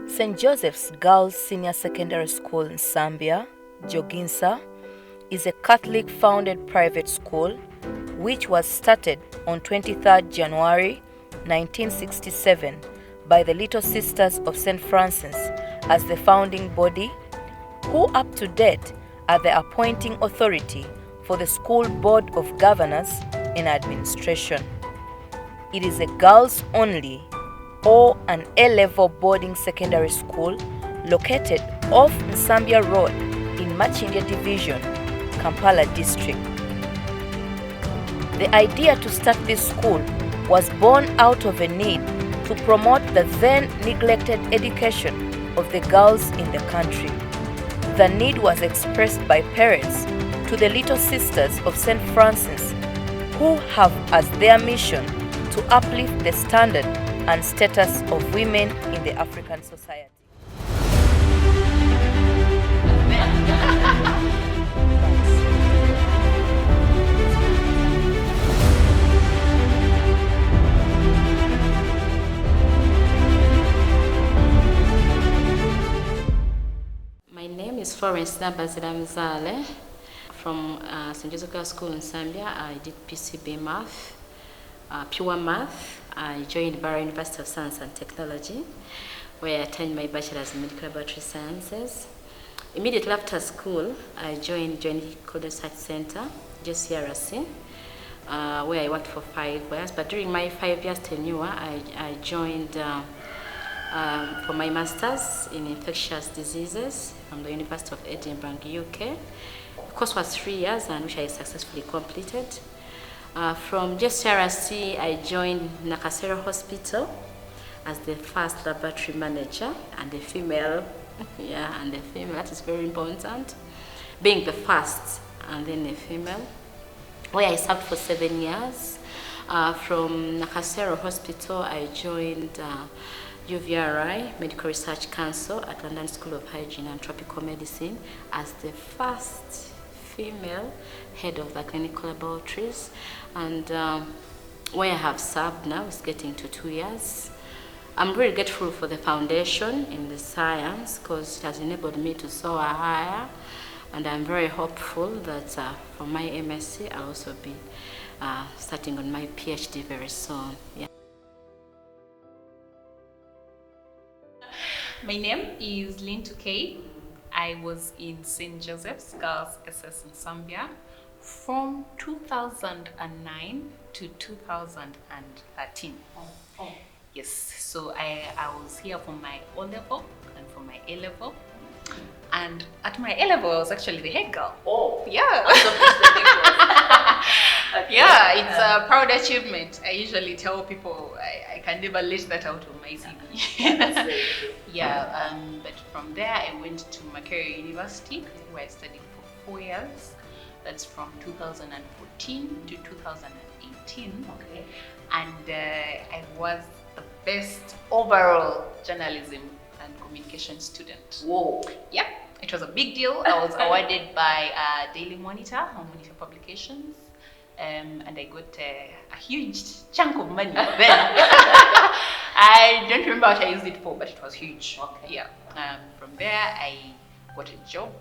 St. Joseph's Girls Senior Secondary School Nsambya, Joginsa, is a Catholic-founded private school which was started on 23rd January 1967 by the Little Sisters of St. Francis as the founding body, who up to date are the appointing authority for the School Board of Governors and Administration. It is a girls-only or an A-level boarding secondary school located off Nsambya Road in Machindia Division, Kampala District. The idea to start this school was born out of a need to promote the then neglected education of the girls in the country. The need was expressed by parents to the Little Sisters of St. Francis, who have as their mission to uplift the standard and status of women in the African society. My name is Florence Nabazira from St. Joseph's School in Nsambya. I did PCB math, pure math. I joined Barra University of Science and Technology, where I attained my bachelor's in medical laboratory sciences. Immediately after school, I joined Code Research Center, JCRC, where I worked for 5 years. But during my 5 years tenure, I joined for my master's in infectious diseases from the University of Edinburgh, UK. The course was 3 years, and which I successfully completed. From JCRC, I joined Nakasero Hospital as the first laboratory manager, and the female. Yeah, and the female, that is very important. Being the first and then the female, where I served for 7 years. From Nakasero Hospital, I joined UVRI, Medical Research Council at London School of Hygiene and Tropical Medicine as the first female head of the clinical laboratories, and where I have served now is getting to 2 years. I'm really grateful for the foundation in the science because it has enabled me to soar higher, and I'm very hopeful that for my MSc I'll also be starting on my PhD very soon. Yeah. My name is Lynn Tukey. I was in St. Joseph's Girls S.S.S Nsambya from 2009 to 2013. Yes, so I was here for my O-level and for my A-level. And at my A-level, I was actually the head girl. Oh, yeah. Okay. Yeah, it's a proud achievement. I usually tell people I can never let that out of my CV. Yeah, but from there I went to Makerere University, where I studied for 4 years. That's from 2014 to 2018. Okay. And I was the best overall journalism and communication student. Whoa. Yep, it was a big deal. I was awarded by Daily Monitor on Monitor Publications. And I got a huge chunk of money then. I don't remember what I used it for, but it was huge. Okay. Yeah. From there, I got a job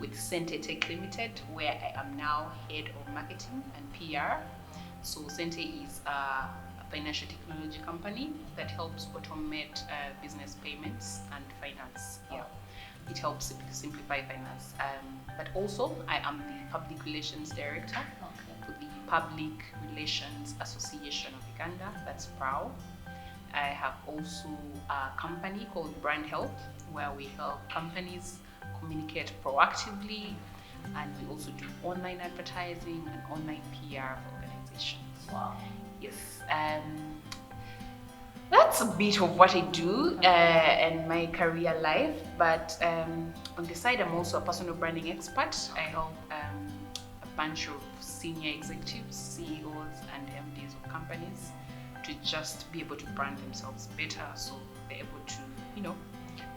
with Sente Tech Limited, where I am now head of marketing and PR. So Sente is a financial technology company that helps automate business payments and finance. Yeah. It helps simplify finance. But also, I am the public relations director for the Public Relations Association of Uganda, that's PRAO. I have also a company called Brand Health, where we help companies communicate proactively, and we also do online advertising and online PR for organizations. Wow. Yes. That's a bit of what I do and my career life, but on the side, I'm also a personal branding expert. I help a bunch of senior executives, CEOs, and MDs of companies to just be able to brand themselves better, so they're able to,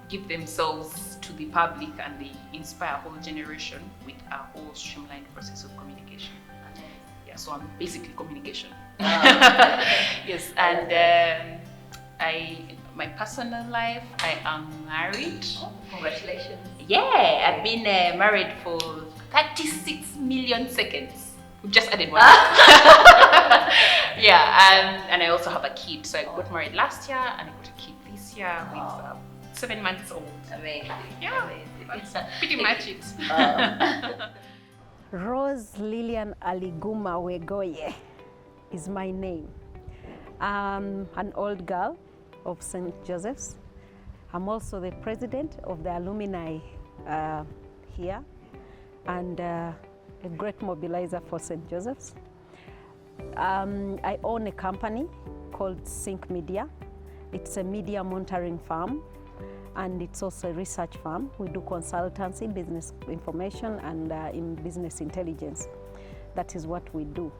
give themselves to the public, and they inspire a whole generation with a whole streamlined process of communication. Yeah, so I'm basically communication. Yes, and my personal life, I am married. Oh, congratulations. Yeah, I've been married for 36 million seconds. We just added one. Yeah, and I also have a kid. So I got married last year and I got a kid this year with 7 months old. Amazing. Yeah, Amazing. that's pretty much it. Rose Lillian Aliguma Wegoye is my name. I'm an old girl of St. Joseph's. I'm also the president of the alumni here and a great mobilizer for St. Joseph's. I own a company called Sync Media. It's a media monitoring firm and it's also a research firm. We do consultancy, business information and in business intelligence. That is what we do.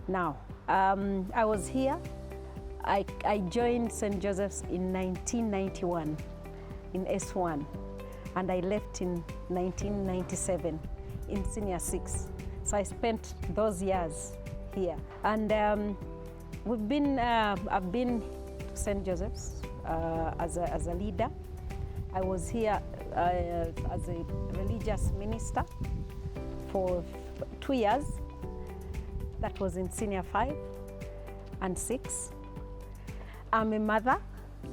Now, I was here. I joined St. Joseph's in 1991 in S1 and I left in 1997 in Senior 6. So I spent those years here. And I've been to St. Joseph's as a leader. I was here as a religious minister for 2 years. That was in Senior 5 and 6. I'm a mother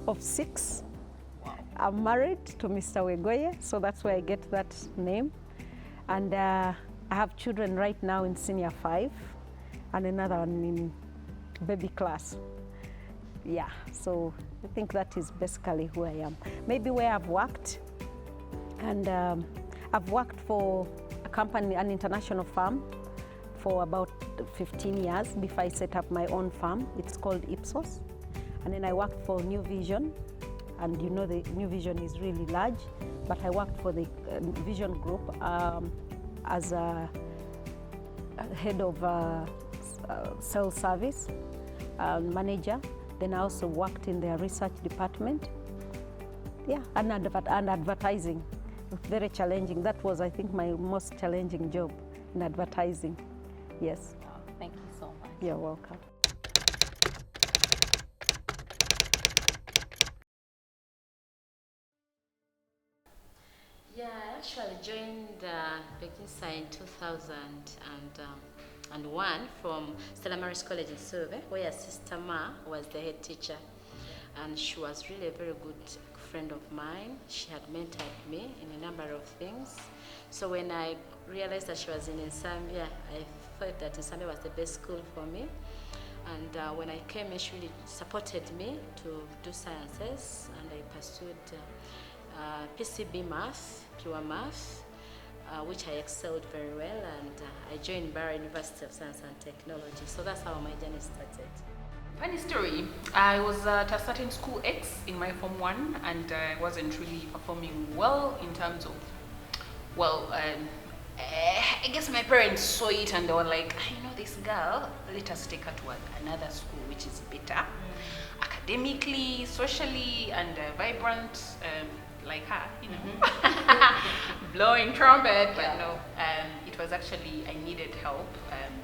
of 6. Wow. I'm married to Mr. Wegoye, so that's where I get that name. And I have children right now in Senior 5 and another one in baby class. Yeah, so I think that is basically who I am. Maybe where I've worked, and I've worked for a company, an international firm, for about 15 years before I set up my own firm. It's called Ipsos. And then I worked for New Vision, and you know the New Vision is really large, but I worked for the Vision Group as a head of sales service manager. Then I also worked in their research department. Yeah, and advertising. Very challenging. That was, I think, my most challenging job in advertising. Yes. Wow, thank you so much. You're welcome. Yeah, I actually joined Joginsa in 2001 from Stella Maris College in Suve, where Sister Ma was the head teacher. And she was really a very good friend of mine. She had mentored me in a number of things. So when I realized that she was in Nsambya, I thought that Nsambya was the best school for me. And when I came in, she really supported me to do sciences, and I pursued PCB math, pure math, which I excelled very well, and I joined Barra University of Science and Technology. So that's how my journey started. Funny story, I was at a certain school X in my Form 1 and I wasn't really performing well in terms of, well, I guess my parents saw it and they were like, I know this girl, let us take her to another school which is better, academically, socially, and vibrant, like her, you know, blowing trumpet, but no, it was actually, I needed help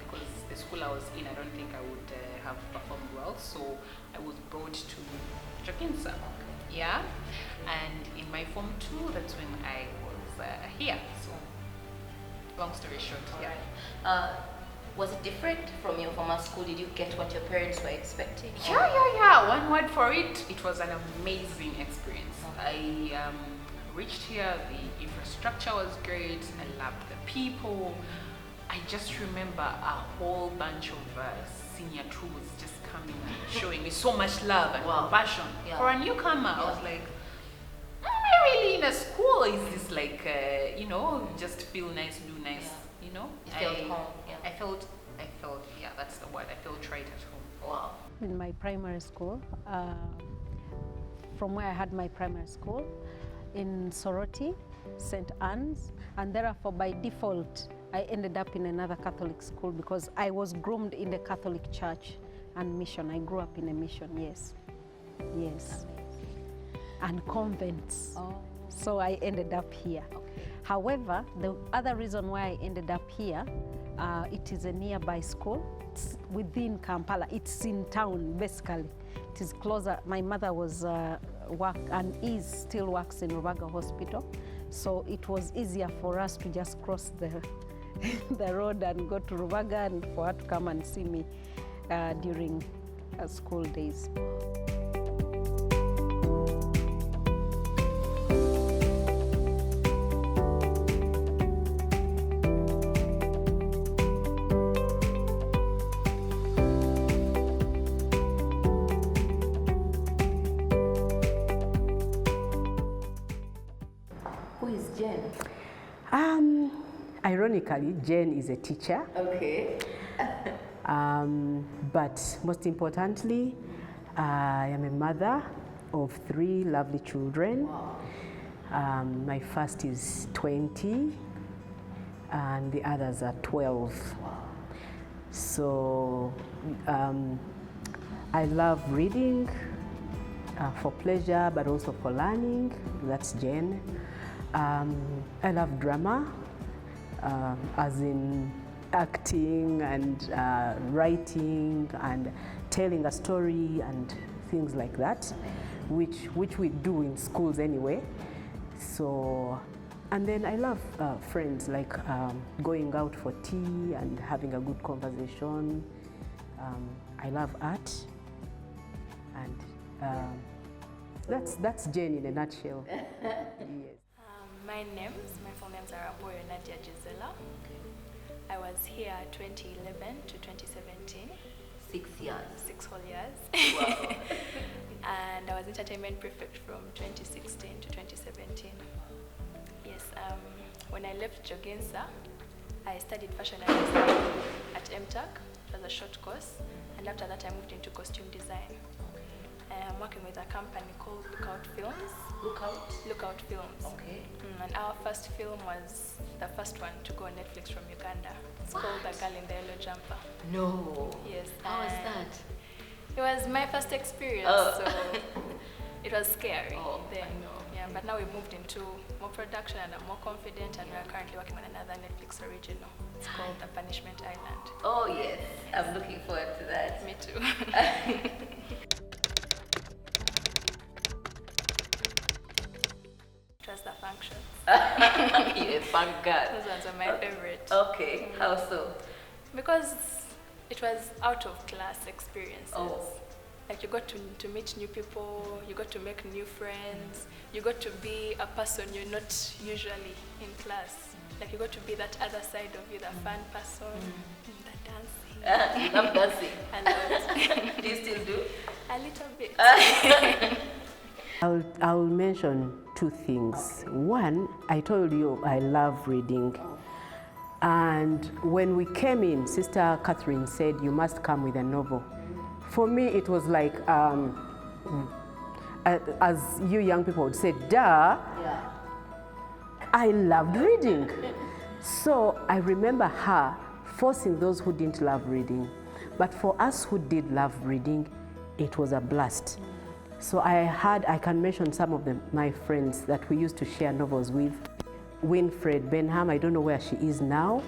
because the school I was in, I don't think I would have performed well, so I was brought to Joginsa, yeah, and in my Form 2, that's when I was here, so long story short, yeah. Right. Was it different from your former school? Did you get what your parents were expecting? Yeah. One word for it. It was an amazing experience. Okay. I reached here. The infrastructure was great. I loved the people. I just remember a whole bunch of senior troops just coming and showing me so much love and compassion. Yeah. For a newcomer, I was like, am I really in a school? Is this like, you know, just feel nice, do nice, you know? You felt home. Yeah. I felt, yeah, that's the word. I felt right at home. Wow. In my primary school, from where I had my primary school, in Soroti, St. Anne's, and therefore by default, I ended up in another Catholic school because I was groomed in the Catholic church and mission. I grew up in a mission, yes. Yes. And convents. Oh. So I ended up here. Okay. However, the other reason why I ended up here, it is a nearby school. It's within Kampala. It's in town, basically. It is closer. My mother was still works in Rubaga Hospital, so it was easier for us to just cross the road and go to Rubaga, and for her to come and see me during school days. Who is Jen? Ironically, Jen is a teacher. Okay. But most importantly, I am a mother of 3 lovely children. Wow. My first is 20 and the others are 12. Wow. So I love reading for pleasure, but also for learning. That's Jen. I love drama, as in acting and writing and telling a story and things like that, which we do in schools anyway. So, and then I love friends, like going out for tea and having a good conversation. I love art, and that's Jane in a nutshell. Yes. My full names are Aboyo Nadia Gisela. I was here 2011 to 2017. 6 years. 6 whole years. Wow. And I was entertainment prefect from 2016 to 2017. Yes, when I left Joginsa, I studied fashion and design at MTAC. It was a short course, and after that I moved into costume design. I'm working with a company called Lookout Films. Lookout Films. Okay. And our first film was the first one to go on Netflix from Uganda. It's called The Girl in the Yellow Jumper. No. Yes. How was that? It was my first experience, so it was scary. Then, I know. Yeah, but now we moved into more production and I'm more confident, and we're currently working on another Netflix original. It's called The Punishment Island. Oh yes, I'm looking forward to that. Me too. It was the functions. You're a fun girl. Those ones are my favorite. Okay, how so? Because it was out of class experiences. Oh. Like you got to meet new people, you got to make new friends, you got to be a person you're not usually in class. Like you got to be that other side of you, the fun person, the dancing. You love dancing. I love it. Do you still do? A little bit. I'll mention 2 things. One, I told you I love reading. And when we came in, Sister Catherine said, you must come with a novel. For me, it was like, as you young people would say, duh. Yeah. I loved reading. So I remember her forcing those who didn't love reading. But for us who did love reading, it was a blast. So I can mention some of my friends that we used to share novels with. Winfred Benham, I don't know where she is now.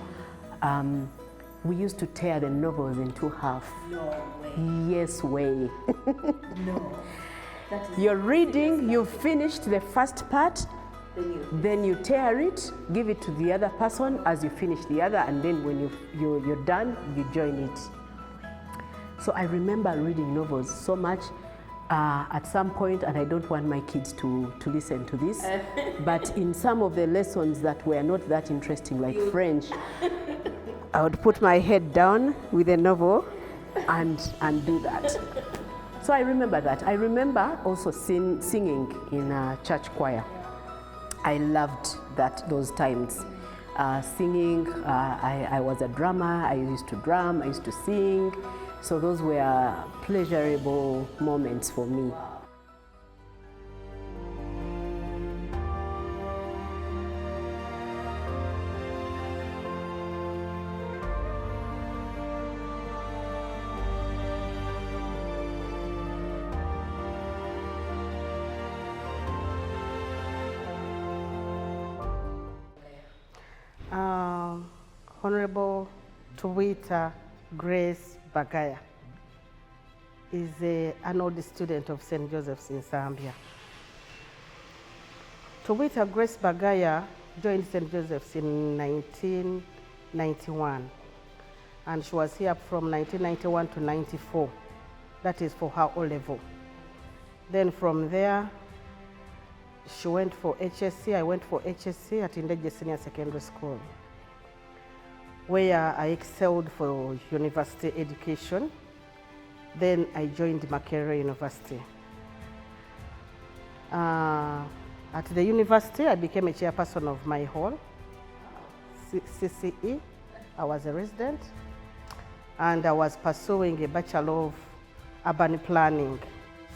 We used to tear the novels in 2 halves. No way. Yes way. No. That is You're reading, you've finished the first part, then you tear it, give it to the other person as you finish the other, and then when you're done, you join it. So I remember reading novels so much at some point, and I don't want my kids to listen to this, but in some of the lessons that were not that interesting, like French, I would put my head down with a novel and do that. So I remember that. I remember also singing in a church choir. I loved those times. Singing, I was a drummer, I used to drum, I used to sing. So those were pleasurable moments for me. Honorable Tuwita Grace Bagaya. is an old student of St. Joseph's Nsambya. Towita Grace Bagaya joined St. Joseph's in 1991, and she was here from 1991 to 94. That is for her O-level. Then from there, she went for HSC. I went for HSC at Indeje Senior Secondary School, where I excelled for university education. Then I joined Makerere University. At the university, I became a chairperson of my hall, CCE. I was a resident, and I was pursuing a Bachelor of Urban Planning.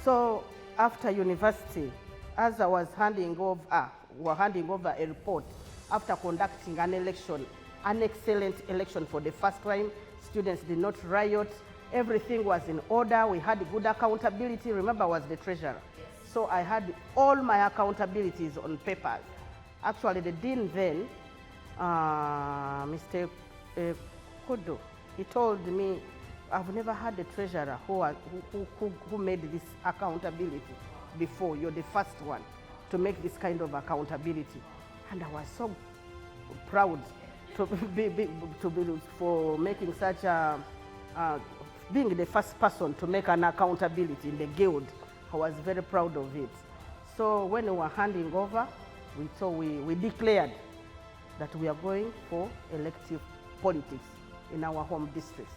So after university, as I was handing over a report after conducting an election, an excellent election for the first time. Students did not riot. Everything was in order. We had good accountability. Remember, I was the treasurer. Yes. So I had all my accountabilities on papers. Actually, the dean then, Mr. Kudu, he told me, I've never had a treasurer who made this accountability before. You're the first one to make this kind of accountability. And I was so proud for making such a, being the first person to make an accountability in the guild. I was very proud of it. So when we were handing over, we declared that we are going for elective politics in our home districts.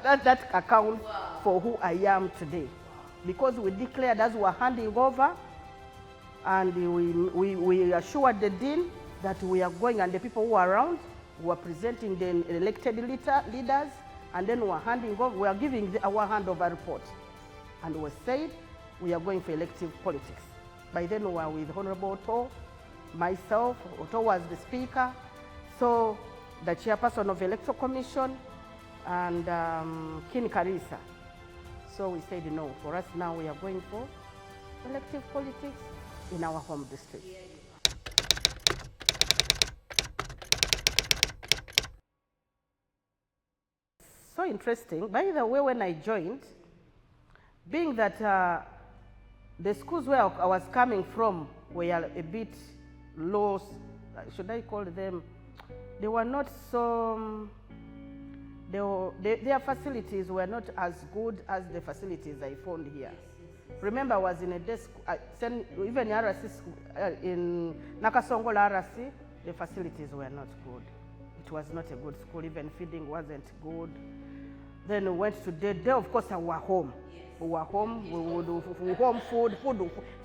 That accounts for who I am today. Because we declared as we were handing over, and we assured the dean that we are going, and the people who are around were presenting the elected leaders, and then we are handing over, we are giving our handover report. And we said we are going for elective politics. By then we were with Honorable Otto, myself. Otto was the speaker, so the chairperson of Electoral Commission, and Kin Karisa. So we said no, for us now we are going for elective politics in our home district. So interesting. By the way, when I joined, being that the schools where I was coming from were a bit low, should I call them, they were not so, their facilities were not as good as the facilities I found here. Remember, I was in a desk, even RC, in Nakasongola RC, the facilities were not good. It was not a good school, even feeding wasn't good. Then we went to day, of course, we were home. We were home, we would do home food,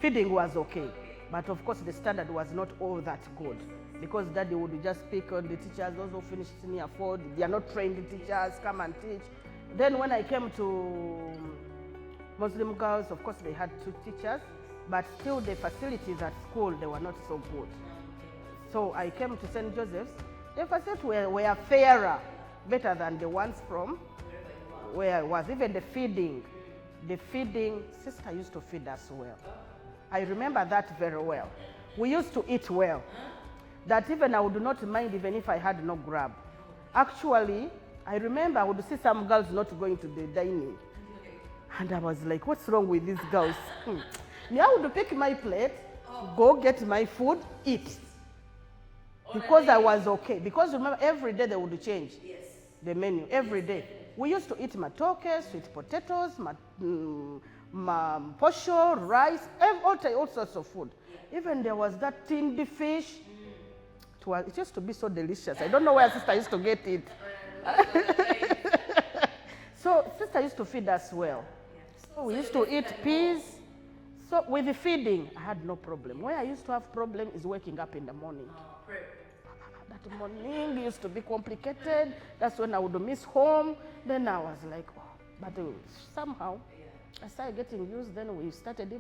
feeding was okay. But of course, the standard was not all that good. Because Daddy would just pick on the teachers, those who finished senior 4, they are not trained teachers, come and teach. Then when I came to Muslim girls, of course they had 2 teachers, but still the facilities at school, they were not so good. So I came to St. Joseph's. The facilities were fairer, better than the ones from where I was. Even the feeding, sister used to feed us well. I remember that very well. We used to eat well. That even I would not mind even if I had no grab. Actually, I remember I would see some girls not going to the dining. And I was like, what's wrong with these girls? Me, I would pick my plate, go get my food, eat. Because I was okay. Because remember, every day they would change the menu, every day. We used to eat matoke, sweet potatoes, posho, rice, all sorts of food. Even there was that tinned fish. It used to be so delicious. I don't know where sister used to get it. So sister used to feed us well. So we used to eat peas. So with the feeding, I had no problem. Where I used to have problem is waking up in the morning. That morning used to be complicated. That's when I would miss home. Then I was like, oh, but somehow I started getting used. Then we started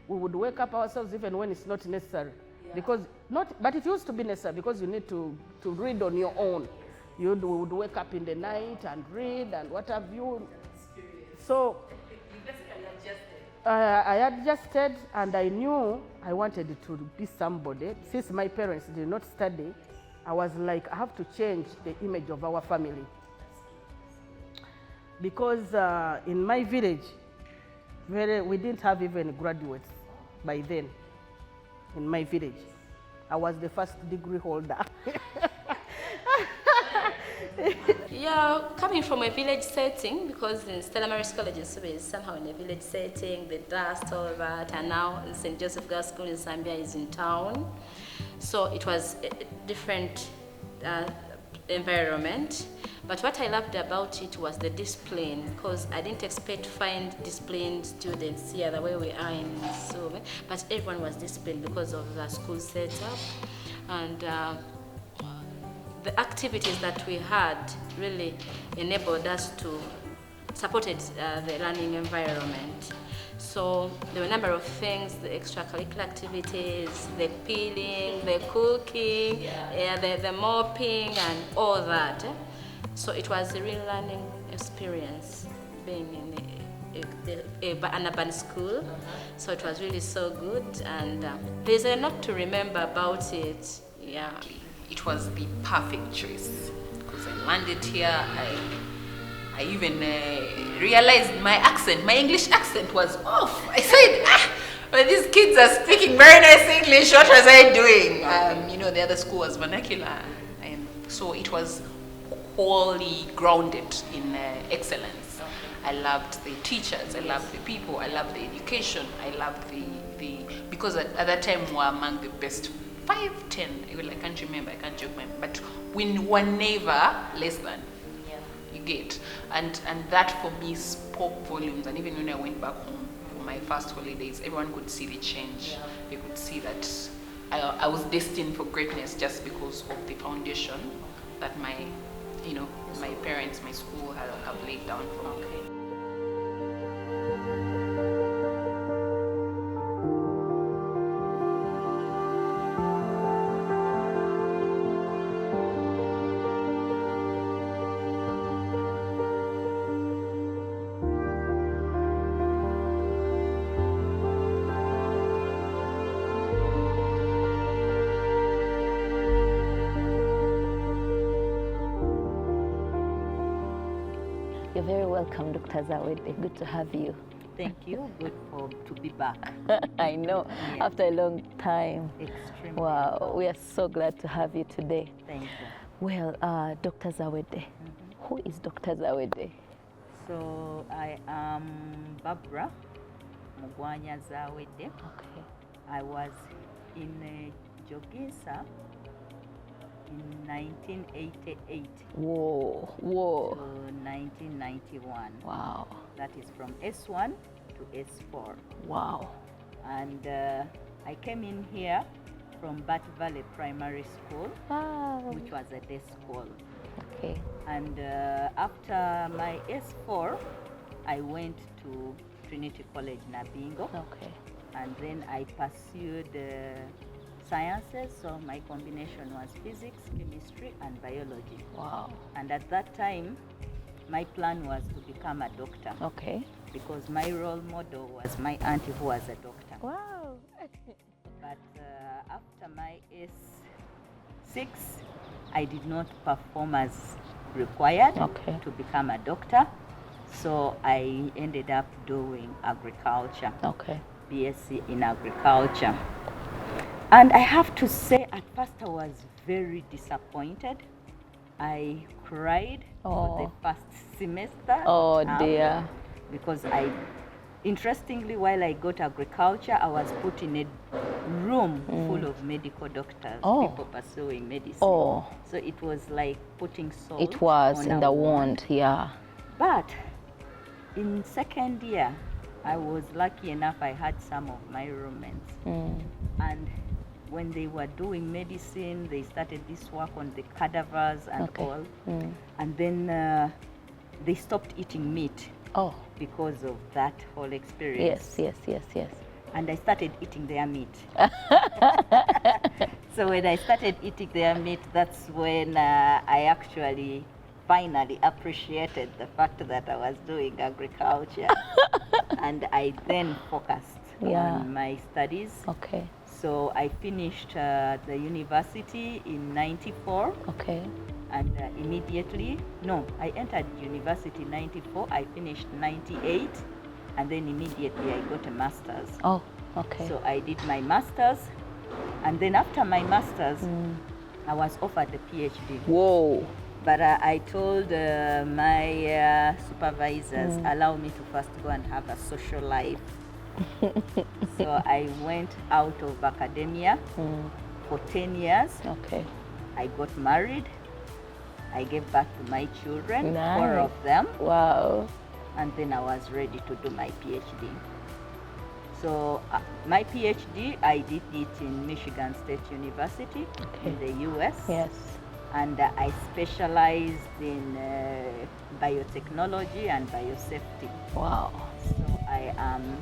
we would wake up ourselves even when it's not necessary. Because but it used to be necessary because you need to read on your own. We would wake up in the night and read and what have you. So I adjusted, and I knew I wanted to be somebody. Since my parents did not study, I was like, I have to change the image of our family. because in my village, we didn't have even graduates by then. In my village, I was the first degree holder. Yeah, coming from a village setting, because in Stella Maris College in Suba is somehow in a village setting, the dust, all that, and now St. Joseph Girls School in Zambia is in town. So it was a different environment. But what I loved about it was the discipline, because I didn't expect to find disciplined students here the way we are in Suba, but everyone was disciplined because of the school setup. And the activities that we had really enabled us to supported the learning environment. So there were a number of things, the extracurricular activities, the peeling, the cooking, the mopping and all that. So it was a real learning experience being in an urban school. So it was really so good, and there's a lot to remember about it. Yeah. It was the perfect choice because I landed here. I even realized my accent, my English accent was off. I said, well, these kids are speaking very nice English. What was I doing? You know, the other school was vernacular, and so it was wholly grounded in excellence. I loved the teachers. I loved the people. I loved the education. I loved the because at that time we were among the best 5, 10, I can't remember, I can't joke, but we were never less than, you get. And that for me spoke volumes, and even when I went back home for my first holidays, everyone could see the change. They could see that I was destined for greatness just because of the foundation that my parents, my school have laid down for me. You're very welcome, Dr. Zawede. Good to have you. Thank you. Good to be back. I know, after a long time. Extremely. Wow, we are so glad to have you today. Thank you. Well, Dr. Zawede, who is Dr. Zawede? So I am Barbara Mugwanya Zawede. Okay. I was in Joginsa in 1988 Whoa. to 1991. Wow. That is from S1 to S4. Wow. And I came in here from Bat Valley Primary School, Wow. which was a day school. Okay. And after my S4, I went to Trinity College Nabingo. Okay. And then I pursued sciences, so my combination was physics, chemistry, and biology. Wow. And at that time, my plan was to become a doctor. Okay. Because my role model was my auntie who was a doctor. Wow. But after my S6, I did not perform as required to become a doctor. So I ended up doing agriculture. Okay. BSc in agriculture. And I have to say, at first I was very disappointed. I cried for the first semester. Oh dear. Because interestingly, while I got agriculture, I was put in a room full of medical doctors, people pursuing medicine. Oh. So it was like putting salt. It was on in the wound, yeah. But in second year, I was lucky enough, I had some of my roommates. And when they were doing medicine, they started this work on the cadavers and all. And then they stopped eating meat because of that whole experience. Yes. And I started eating their meat. So when I started eating their meat, that's when I actually finally appreciated the fact that I was doing agriculture. And I then focused on my studies. Okay. So I finished the university in '94. Okay. And immediately, no, I entered university 94, I finished 98, and then immediately I got a master's. Oh, okay. So I did my master's, and then after my master's, I was offered a PhD. Whoa. But I told my supervisors, allow me to first go and have a social life. So I went out of academia for 10 years. Okay. I got married. I gave birth to my children, Nice. 4 of them. Wow. And then I was ready to do my PhD. So my PhD, I did it in Michigan State University in the US. Yes. And I specialized in biotechnology and biosafety. Wow. So I am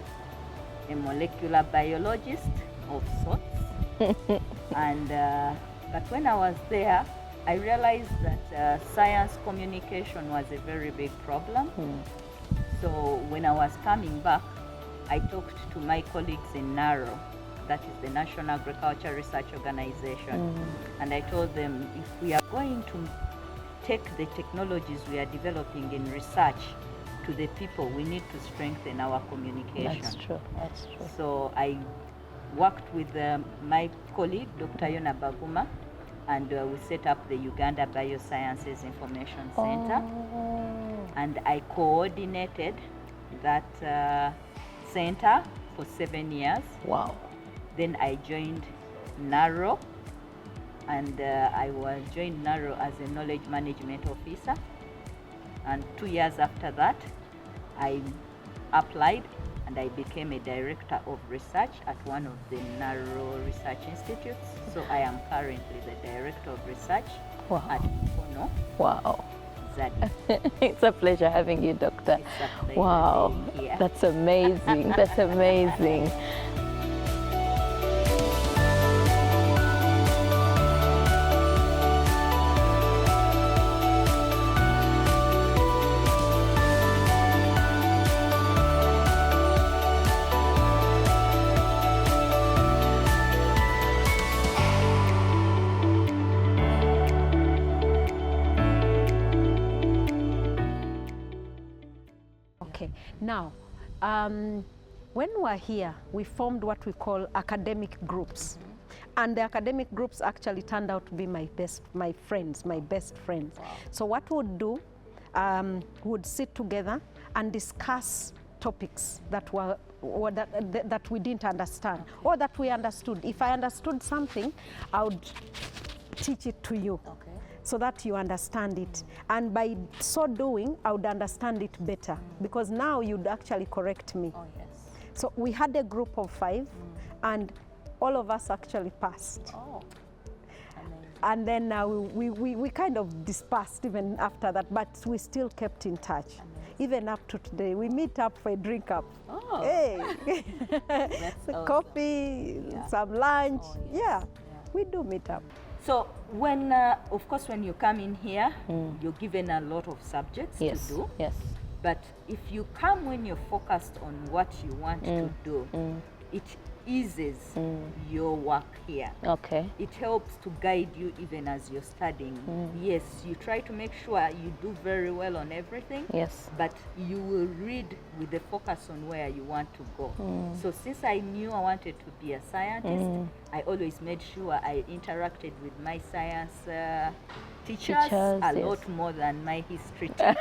a molecular biologist of sorts. And but when I was there, I realized that science communication was a very big problem. So when I was coming back, I talked to my colleagues in NARO, that is the National Agriculture Research Organization, and I told them, if we are going to take the technologies we are developing in research to the people, we need to strengthen our communication. That's true. That's true. So I worked with my colleague, Dr. Yona Baguma, and we set up the Uganda Biosciences Information Center. And I coordinated that center for 7 years. Wow. Then I joined NARO, and I was joined NARO as a knowledge management officer. And 2 years after that, I applied and I became a director of research at one of the NARO research institutes. So I am currently the director of research at Kono. Wow. Zadi. It's a pleasure having you, Doctor. It's a pleasure Wow. being here. That's amazing. That's amazing. Okay, now, when we're here, we formed what we call academic groups. And the academic groups actually turned out to be my best friends. Wow. So what we'd do, would sit together and discuss topics that were that we didn't understand, or that we understood. If I understood something, I would teach it to you. Okay. So that you understand it. And by so doing, I would understand it better, because now you'd actually correct me. Oh, yes. So we had a group of 5, and all of us actually passed. Oh, amazing. And then we kind of dispersed even after that, but we still kept in touch. Amazing. Even up to today, we meet up for a drink up. Oh. Hey, That's awesome. Coffee, Yeah. some lunch. Oh, yes. Yeah, we do meet up. So when, of course, when you come in here, you're given a lot of subjects to do. Yes. But if you come when you're focused on what you want to do, it eases your work here. Okay. It helps to guide you even as you're studying. Yes, you try to make sure you do very well on everything. Yes. But you will read with the focus on where you want to go. So since I knew I wanted to be a scientist, I always made sure I interacted with my science teachers a lot more than my history teachers.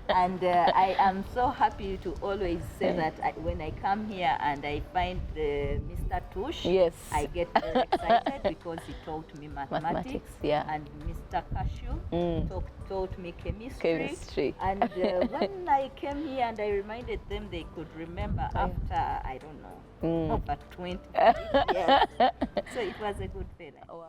And I am so happy to always say that when I come here and I find Mr. Tush, Yes. I get very excited because he taught me mathematics. Yeah. And Mr. Cashew taught me chemistry. And when I came here and I reminded them, they could remember after, I don't know, over 20 years. So it was a good feeling. Wow.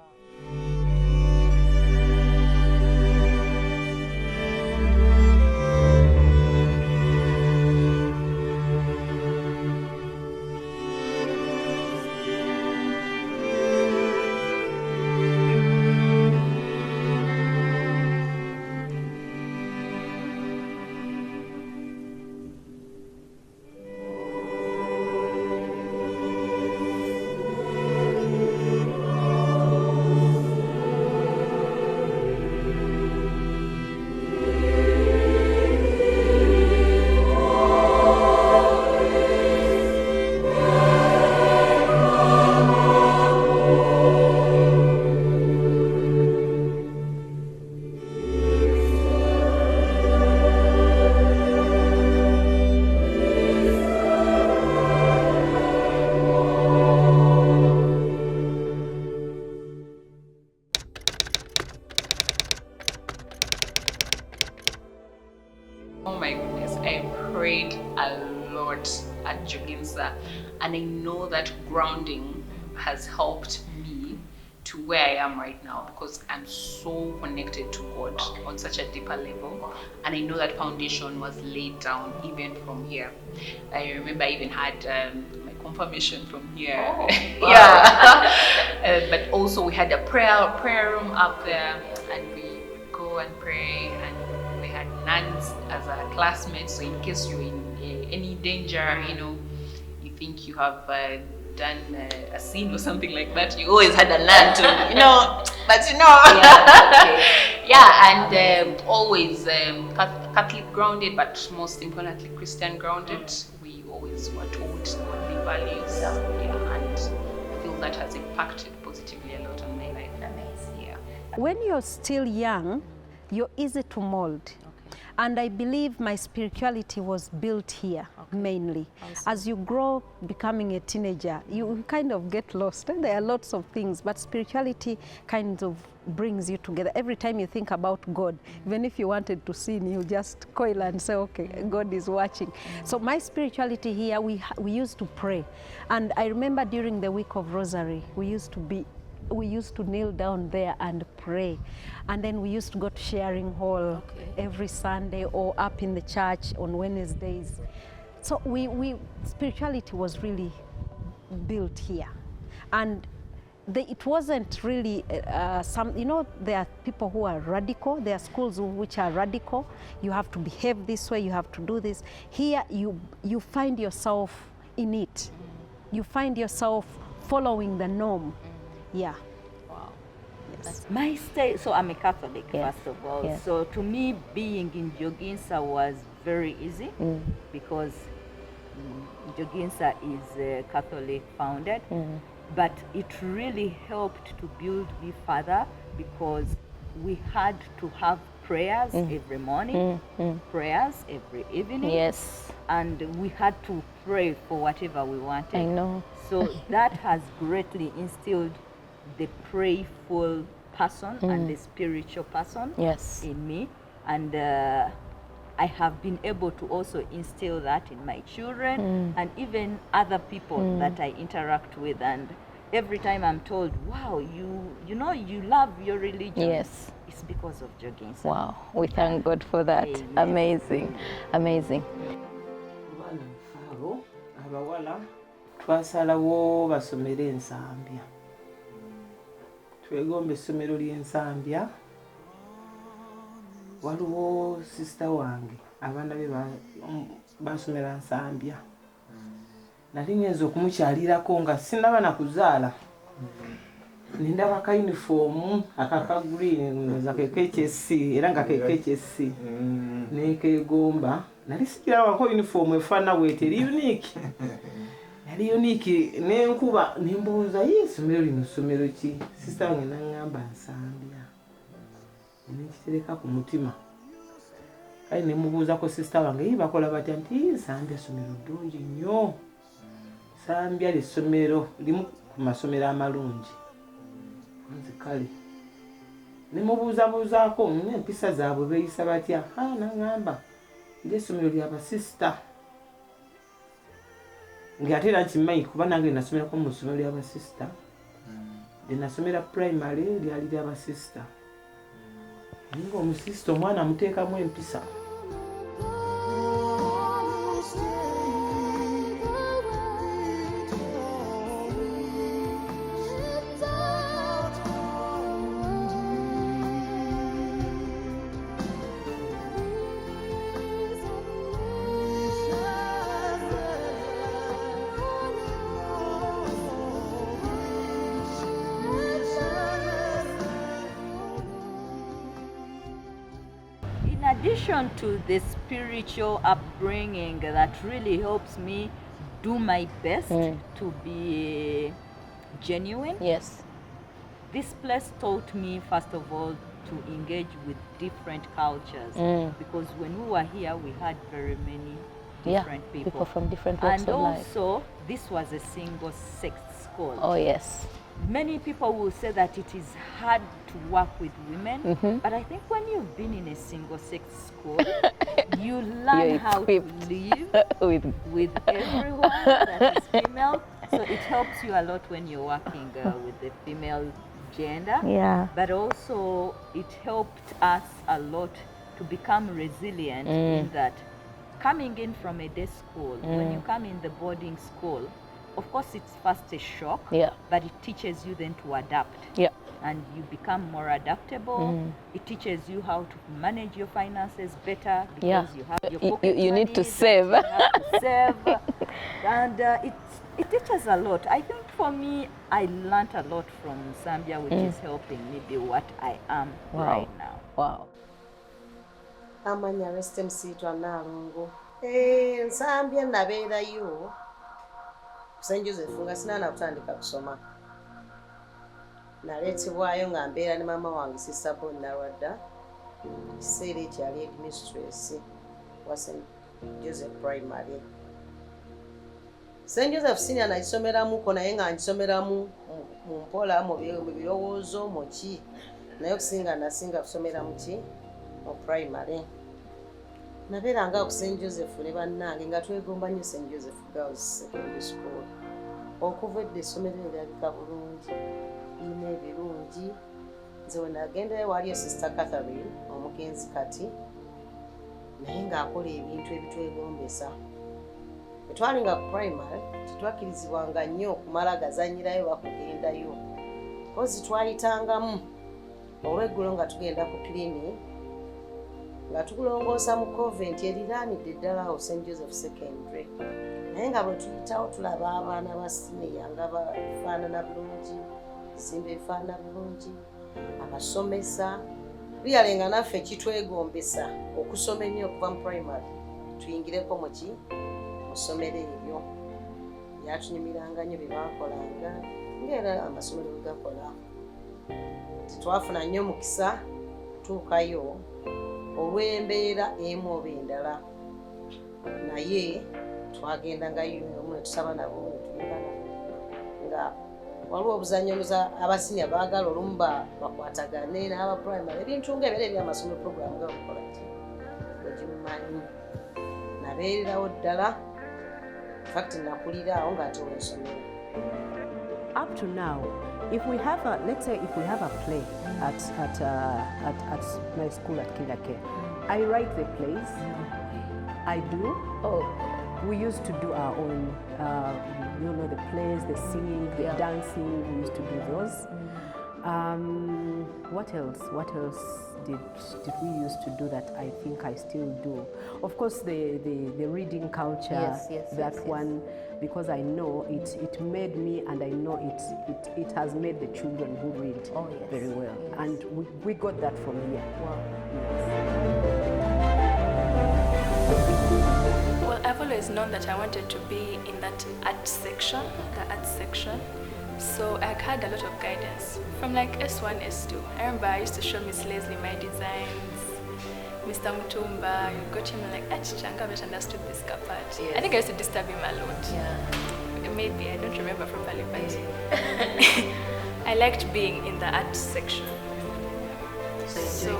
at Joginsa, and I know that grounding has helped me to where I am right now, because I'm so connected to God on such a deeper level, and I know that foundation was laid down even from here. I remember I even had my confirmation from here. Oh, wow. Yeah. But also we had a prayer room up there, and we would go and pray, and we had nuns as our classmates, so in case you're in any danger, you think you have done a sin or something like that, you always had a nun to, but yeah, and always Catholic grounded, but most importantly Christian grounded. We always were taught godly values, and I feel that has impacted positively a lot on my life. Amazing. Yeah. When you're still young, you're easy to mold. And I believe my spirituality was built here, mainly. As you grow, becoming a teenager, you kind of get lost. And there are lots of things, but spirituality kind of brings you together. Every time you think about God, even if you wanted to sin, you just coil and say, okay, God is watching. So my spirituality here, we used to pray. And I remember during the week of Rosary, we used to kneel down there and pray. And then we used to go to sharing hall every Sunday, or up in the church on Wednesdays. So spirituality was really built here. And it wasn't really there are people who are radical. There are schools which are radical. You have to behave this way, you have to do this. Here you find yourself in it. You find yourself following the norm. Yeah. Wow. Yes. My stay, so I'm a Catholic, first of all. Yes. So to me, being in Joginsa was very easy because Joginsa is Catholic founded. But it really helped to build me further, because we had to have prayers every morning, prayers every evening. Yes. And we had to pray for whatever we wanted. I know. So that has greatly instilled the prayerful person and the spiritual person in me. And I have been able to also instill that in my children and even other people that I interact with. And every time I'm told, wow, you love your religion. Yes. It's because of Joginsa. Wow, we thank God for that. Amen. Amazing, amazing. Abawala twasalawo basomere Nsambya. Twegomba essomero ly'Ensambya. Waliwo sister wange abaana be basomera Nsambya. Nali ngenza okumukyalirako nga sinaba na kuzaala. Nindaba ka uniform akaka green za KHS era nga KHS nekegomba. Nali sikira wako uniform efana weteri unique. Yali unique nenkuba nimbuuza y'essomero lino ssomero ki? Sister wange n'angamba Nsambya. Nekitereka ku mutima. Kale ne mubuuzako sister wange bakola batya nti Nsambya ssomero ddungi nnyo. Nsambya ly'essomero limu ku masomero amalungi. Kale ne mubuuzabuuzaako empisa zaabwe beeyisa batya? N'angamba ly'essomero ly'abasista. Ng'ate era nkimanyi kuba nange nasomerako mu ssomero ly'abasista. Gye nasomera primary lyali ly'abasista. Ninga omusista omwana amuteekamu empisa. In addition to the spiritual upbringing that really helps me do my best to be genuine. Yes. This place taught me, first of all, to engage with different cultures. Because when we were here, we had very many different people from different walks and of life. also, this was a single-sex school. Oh yes. Many people will say that it is hard to work with women, but I think when you've been in a single-sex school, you learn how to live with everyone that is female. So it helps you a lot when you're working with the female gender. Yeah. But also, it helped us a lot to become resilient in that coming in from a day school, when you come in the boarding school, of course it's first a shock, but it teaches you then to adapt. And you become more adaptable. It teaches you how to manage your finances better because you have your pocket you money need to save. You have to save. And it teaches a lot. I think for me, I learned a lot from Nsambya, which is helping me be what I am right now. Wow. Amanya rest msitwa nalungu. Nsambya nabeerayo. St. Joseph nga sinana kutandika kusoma. Naleetebwayo nga mbeera ne mama wange Sister Bon Narwadda. Kiseera ekyo yali headmistress wa St. Joseph Primary. St. Joseph Senior nagisomeramuko naye nga ngisomeramu mu mpola mu birowoozo mu ki. Naye okusinga nasinga kusomera mu ki? Mu primary. Nabeeranga ku St. Joseph ne bannange nga twegomba nnyo St. Joseph Girls Secondary School. Okuva edda essomero erabika bulungi, lirina ebirungi. Nze we nagendayo waliyo Sister Catherine omugenzi kati, naye ng'akola ebintu ebitwegombesa. Bwe twalinga ku primary tetwakkirizibwanga nnyo okumala gazanyirayo bakugendayo. Kozi twayitangamu olw'eggulo nga tugenda ku clinic nga tukulongoosa mu convent eriraanidde ddala awo St. Joseph Secondary. Naye nga bwe tuyitawo tulaba abaana ba siniya nga bafaanana bulungi, bizimbe bifaanana bulungi, abasomesa. Tuyalenga naffe kitwegombesa okusoma ennyo okuva mu primary tuyingireko mu ki? Mu ssomero eryo. Byatunyumiranga nnyo bye baakolanga ng'era amasomero bwe gakola. Tetwafuna nnyo mukisa tuukayo olw'embeera emu oba endala, naye twagendangayo omu ne tusaba nabo ne tuyingana nga waliwo obuzannyo abasinya baagala olumu bakwatagane n'aba primary ebintu ng'ebera ebyamasomero program nga bukola ti egimumanyi. Nabeererawo ddala fact nakulira awo ng'ate wensomero. Up to now, if we have a, let's say if we have a play at my school at Kindake, I write the plays. I do. We used to do our own, the plays, the singing, the dancing. We used to do those. What else? What else did we used to do that I think I still do? Of course, the reading culture. Yes, one. Because I know it made me, and I know it has made the children who read very well. Yes. And we got that from here. Wow. Yes. Well, I've always known that I wanted to be in that art section, the art section. So I had a lot of guidance from like S1, S2. I remember I used to show Miss Leslie my designs. Mr. Mutumba, you got him like, Changa, I've not understood this part. Yes. I think I used to disturb him a lot. Yeah. Maybe, I don't remember properly, but I liked being in the art section. So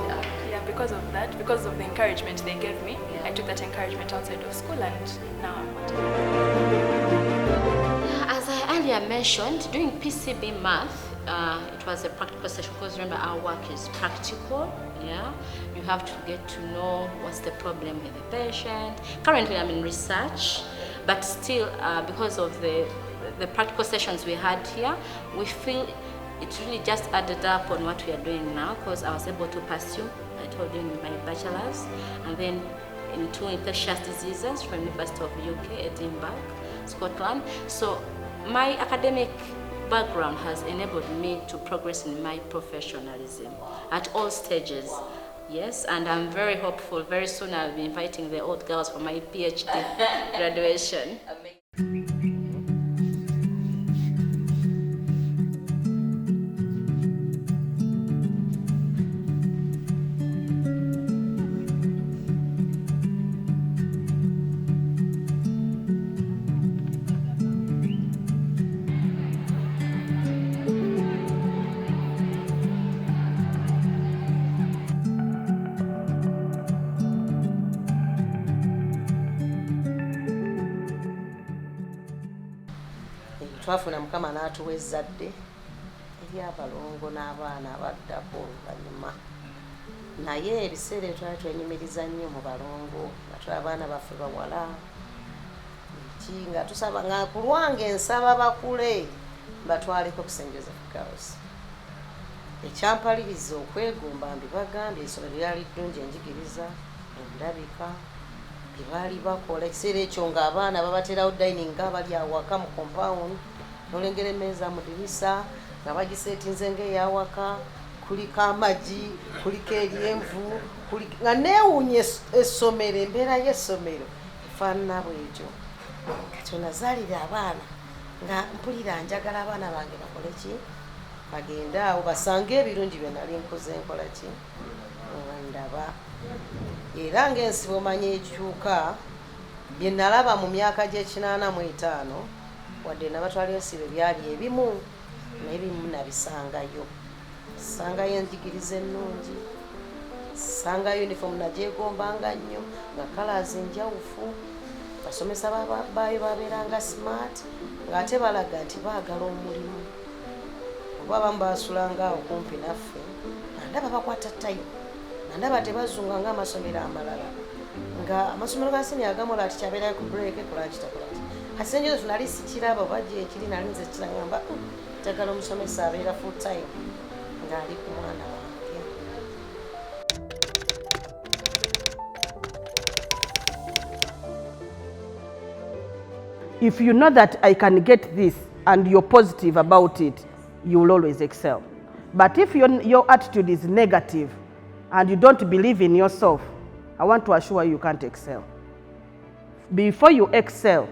yeah, because of that, because of the encouragement they gave me, I took that encouragement outside of school, and now I'm what I am. As I earlier mentioned, doing PCB math, it was a practical session because remember our work is practical. Yeah, you have to get to know what's the problem with the patient. Currently, I'm in research, but still, because of the practical sessions we had here, we feel it really just added up on what we are doing now because I was able to pursue, I told you, my bachelor's, and then into infectious diseases from the University of UK, Edinburgh, Scotland. So my academic background has enabled me to progress in my professionalism at all stages. Yes, and I'm very hopeful. Very soon I'll be inviting the old girls for my PhD graduation. twafuna mukama n'atuwa ezzadde ery'abalongo n'abaana abaddako oluvannyuma naye ebiseera twali twenyumiriza nnyo mu balongo nga tuli abaana baffe bawala ki nga tusaba nga ku lwange nsaba bakule batwaleko ku St. Joseph Girls. Ekyampaliriza okwegomba mbibagambye essomero lyali ddungi enjigiriza endabika bye baali bakola ekiseera ekyo ng'abaana babaterawo dining nga bali awaka mu compound n'olengera emmeeza mu dirisa nga bagiseetinze ng'eyawaka kuliko amagi kuliko eryenvu nga neewuunya essomero embeera y'essomero efaanana bwetyo kati nazaalira abaana nga mpulira njagala abaana bange bakole ki bagende awo basange ebirungi bye nali nkoze nkola ki ndaba era ng'ensibo manya ekyuka bye nalaba mu myaka gye85 wadde nabatwala ensibo byali ebimu naye bimu nabisangayo sangayo enjigiriza ennungi sangayo uniform nagyegombanga nnyo nga kalazi njawufu basomesa baayo babeeranga smart ng'ate balaga nti baagala omulimu oba abamu basulanga awo kumpi naffe nandaba bakwata tayimu nandaba tebazunga ng'amasomero amalala nga amasomero ga sini agamu lati kyabeerayo ku break kulaki takolaki kati St. Joseph nali sikiraba oba gye ekiri nali nze kiragamba njagala omusomesa abeera full time ng'ali ku mwana wange. If you know that I can get this and you're positive about it, you will always excel. But if your attitude is negative and you don't believe in yourself, I want to assure you can't excel. Before you excel,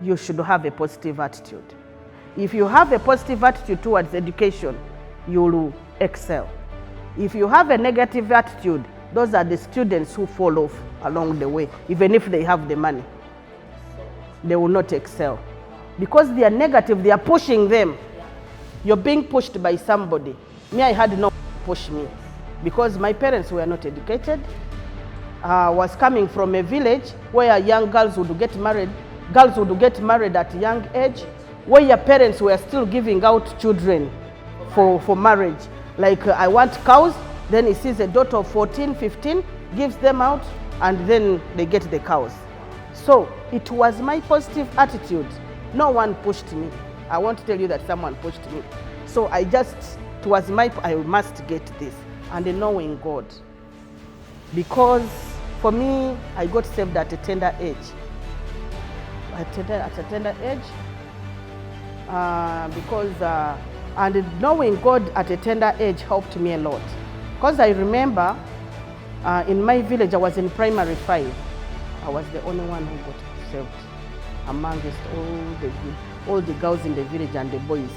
you should have a positive attitude. If you have a positive attitude towards education, you will excel. If you have a negative attitude, those are the students who fall off along the way, even if they have the money. They will not excel. Because they are negative, they are pushing them. You're being pushed by somebody. Me, I had no push me. Because my parents were not educated. I was coming from a village where young girls would get married. Girls would get married at a young age, where your parents were still giving out children for marriage. Like I want cows, then he sees a daughter of 14, 15, gives them out, and then they get the cows. So it was my positive attitude. No one pushed me. I won't tell you that someone pushed me. So I must get this. And knowing God. Because for me, I got saved at a tender age. At a tender age. And knowing God at a tender age helped me a lot. Because I remember in my village, I was in primary 5. I was the only one who got saved amongst all the girls in the village and the boys.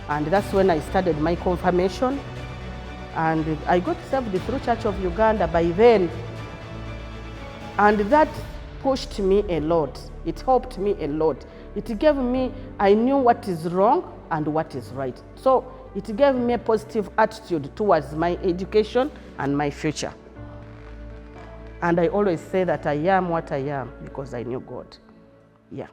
And that's when I started my confirmation. And I got saved through Church of Uganda by then. And that pushed me a lot. It helped me a lot. It gave me, I knew what is wrong and what is right. So it gave me a positive attitude towards my education and my future. And I always say that I am what I am because I knew God. Yeah.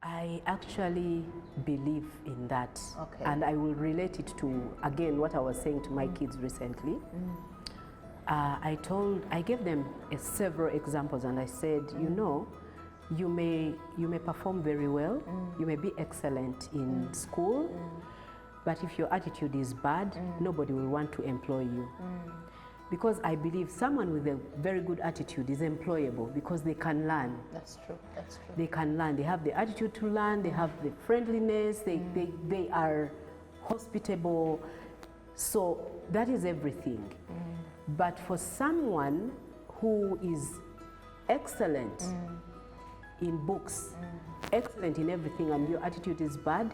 I actually believe in that. Okay. And I will relate it to, again, what I was saying to my kids recently. I gave them several examples, and I said, you know, you may perform very well, you may be excellent in school, but if your attitude is bad, nobody will want to employ you. Because I believe someone with a very good attitude is employable because they can learn. That's true, that's true. They can learn, they have the attitude to learn, they have the friendliness, they are hospitable. So that is everything. But for someone who is excellent in books, excellent in everything, and your attitude is bad,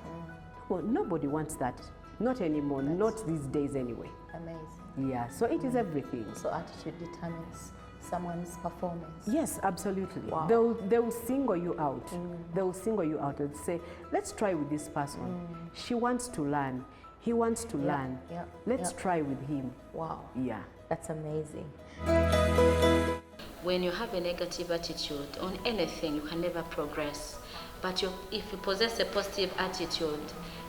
well, nobody wants that. Not anymore, not these days anyway. Amazing. Yeah, so it is everything. So attitude determines someone's performance. Yes, absolutely. Wow. They will single you out. They will single you out and say, let's try with this person. She wants to learn. He wants to learn. Let's try with him. Wow. Yeah. That's amazing. When you have a negative attitude on anything, you can never progress. but if you possess a positive attitude,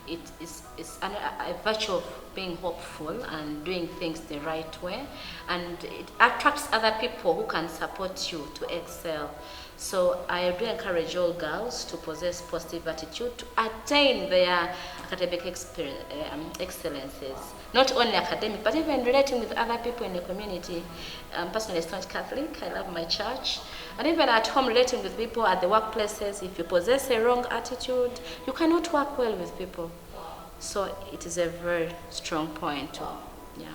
it is a virtue of being hopeful and doing things the right way, and it attracts other people who can support you to excel. So I do encourage all girls to possess positive attitude to attain their academic excellences. Not only academic, but even relating with other people in the community. Personally, a staunch Catholic, I love my church. And even at home, relating with people at the workplaces, if you possess a wrong attitude, you cannot work well with people. So it is a very strong point. Yeah.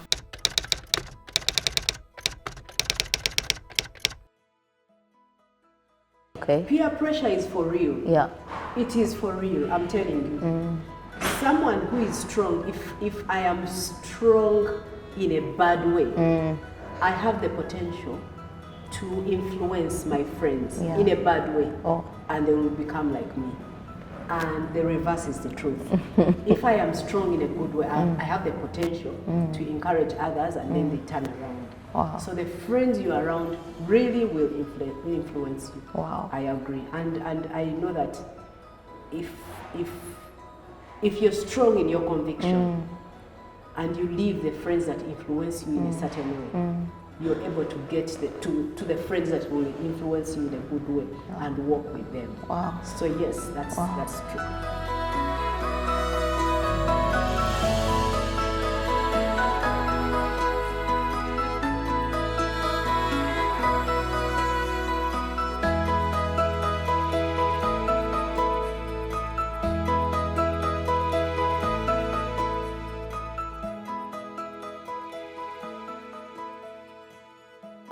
Okay. Peer pressure is for real. Yeah. It is for real, I'm telling you. Someone who is strong, if I am strong in a bad way, I have the potential to influence my friends in a bad way, and they will become like me. And the reverse is the truth. If I am strong in a good way, I have the potential to encourage others, and then they turn around. Wow. So the friends you are around really will influence you. Wow. I agree. And I know that if you're strong in your conviction and you leave the friends that influence you in a certain way, you're able to get to the friends that will influence you in a good way and work with them. Wow. So yes, that's true.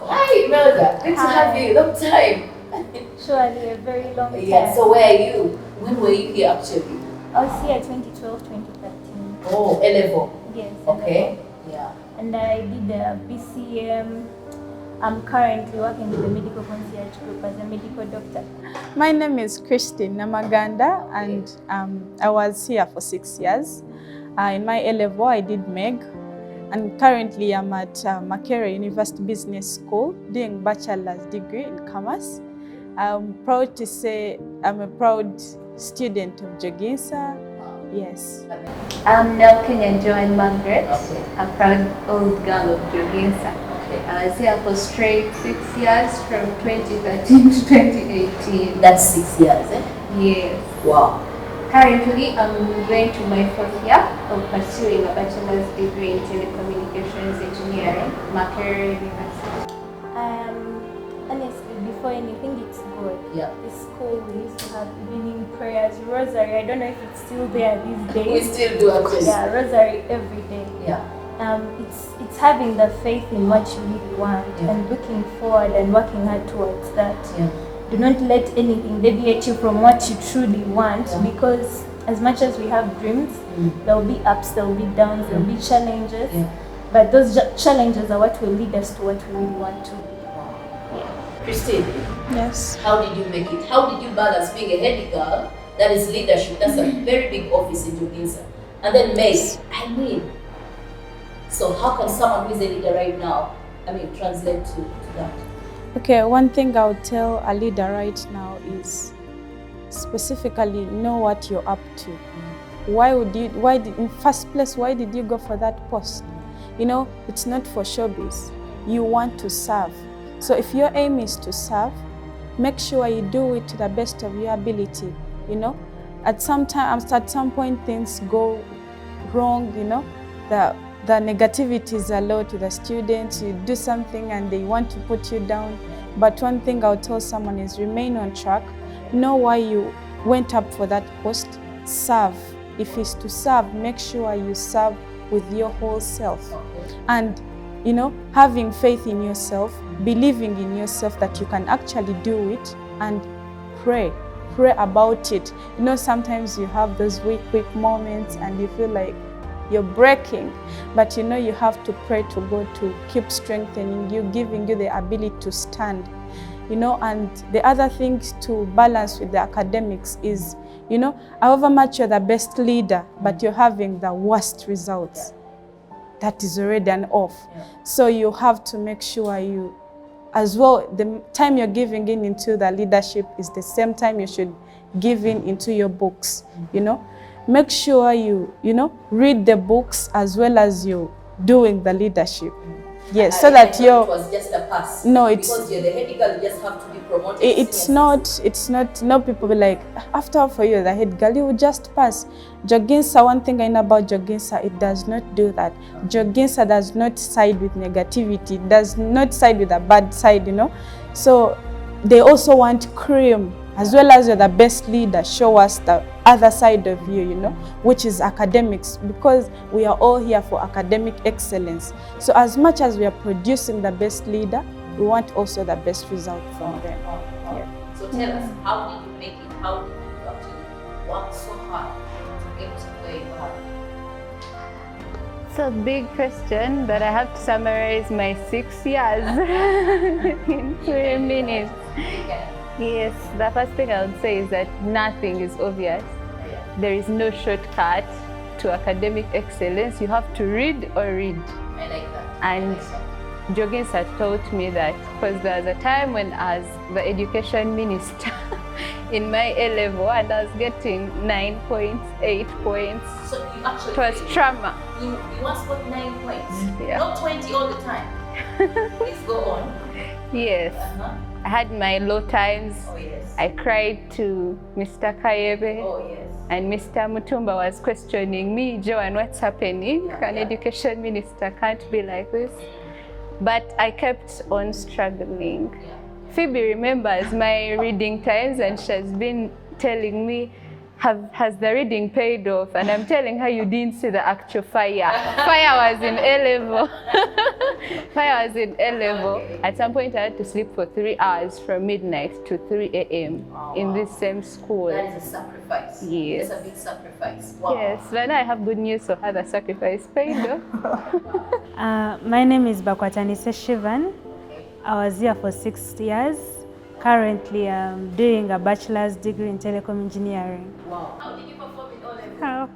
Hi, Melda. Good to have you. Long time. Surely a very long time. Yeah, so where are you? When were you here actually? I was here 2012, 2013. Oh, A-level. Yes. Okay. Yeah. And I did the BCM. I'm currently working with the medical concierge group as a medical doctor. My name is Christine Namaganda, and I was here for 6 years. In my A-level, I did MEG. And currently I'm at Makerere University Business School doing bachelor's degree in commerce. I'm proud to say I'm a proud student of Joginsa. Yes. I'm Nelkin Joan Margaret, a proud old girl of Joginsa. I was here for straight 6 years from 2013 to 2018. That's 6 years, eh? Yes. Wow. Currently, I'm going to my 4th year of pursuing a bachelor's degree in telecommunications engineering, Makerere University. Honestly, before anything, it's good. Yeah. The school, we used to have evening prayers, rosary. I don't know if it's still there these days. We still do actually. Yeah, rosary every day. Yeah. It's having the faith in what you really want and looking forward and working hard towards that. Yeah. Do not let anything deviate you from what you truly want, because as much as we have dreams, there will be ups, there will be downs, there will be challenges, but those challenges are what will lead us to what we really want to be. Christine. Yes. How did you make it? How did you balance being a head girl, that is leadership, that's a very big office in Joginsa, and then MEG? So how can someone who is a leader right now, translate to that? Okay, one thing I would tell a leader right now is specifically know what you're up to. In first place, why did you go for that post? You know, it's not for showbiz. You want to serve. So if your aim is to serve, make sure you do it to the best of your ability. You know, at some point things go wrong, you know, the negativity is a lot to the students. You do something and they want to put you down. But one thing I'll tell someone is remain on track. Know why you went up for that post. Serve. If it's to serve, make sure you serve with your whole self. And, you know, having faith in yourself, believing in yourself that you can actually do it, and pray. Pray about it. You know, sometimes you have those weak moments and you feel like you're breaking, but you know you have to pray to God to keep strengthening you, giving you the ability to stand. You know, and the other thing to balance with the academics is, you know, however much you're the best leader, but you're having the worst results, that is already an off. So you have to make sure you, as well, the time you're giving into the leadership is the same time you should giving into your books, you know. Make sure you read the books as well as you doing the leadership. Yes, so that it was just a pass. No, it's because you're the head girl, you just have to be promoted. It's not. No, people be like, after all, for you, the head girl, you will just pass. Joginsa, one thing I know about Joginsa, it does not do that. Joginsa does not side with negativity, does not side with the bad side, you know. So they also want cream, as well as you're the best leader, show us the other side of you, you know, which is academics, because we are all here for academic excellence. So as much as we are producing the best leader, we want also the best result from them. Yeah. So tell us, how did you make it? How did you actually work so hard to get to where you are? It's a big question, but I have to summarize my 6 years in 3 minutes. Yes, the first thing I would say is that nothing is obvious. There is no shortcut to academic excellence. You have to read or read. I like that. And Joginsa taught me that, because there was a time when I was the education minister in my A-level and I was getting 9 points, 8 points. So you actually it was trauma. You once got 9 points, yeah. Not 20 all the time. Please go on. Yes. I had my low times. Oh, yes. I cried to Mr. Kayebe. Oh, yes. And Mr. Mutumba was questioning me, Joanne, what's happening? An education minister can't be like this. But I kept on struggling. Phoebe remembers my reading times and she has been telling me, has the reading paid off? And I'm telling her, you didn't see the actual fire. Fire was in A-level. Fire was in A-level. Okay. At some point, I had to sleep for 3 hours from midnight to 3 a.m. in this same school. That is a sacrifice. Yes. That's a big sacrifice. Wow. Yes, but now I have good news for how the sacrifice paid off. My name is Bakwatani Shivan. I was here for 6 years. Currently, I'm doing a bachelor's degree in telecom engineering. Wow. How did you perform in O-level?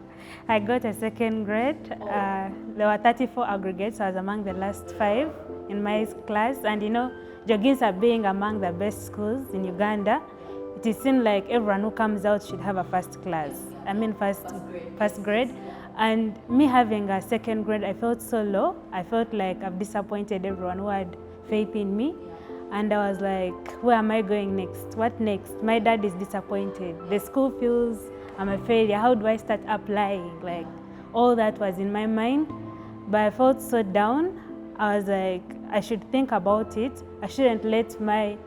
I got a 2nd grade. There were 34 aggregates. I was among the last 5 in my class. And you know, Joginsa being among the best schools in Uganda, it seemed like everyone who comes out should have a first class. I mean first grade. And me having a 2nd grade, I felt so low. I felt like I've disappointed everyone who had faith in me. And I was like, where am I going next? What next? My dad is disappointed. The school feels I'm a failure. How do I start applying? Like, all that was in my mind. But I felt so down. I was like, I should think about it. I shouldn't let my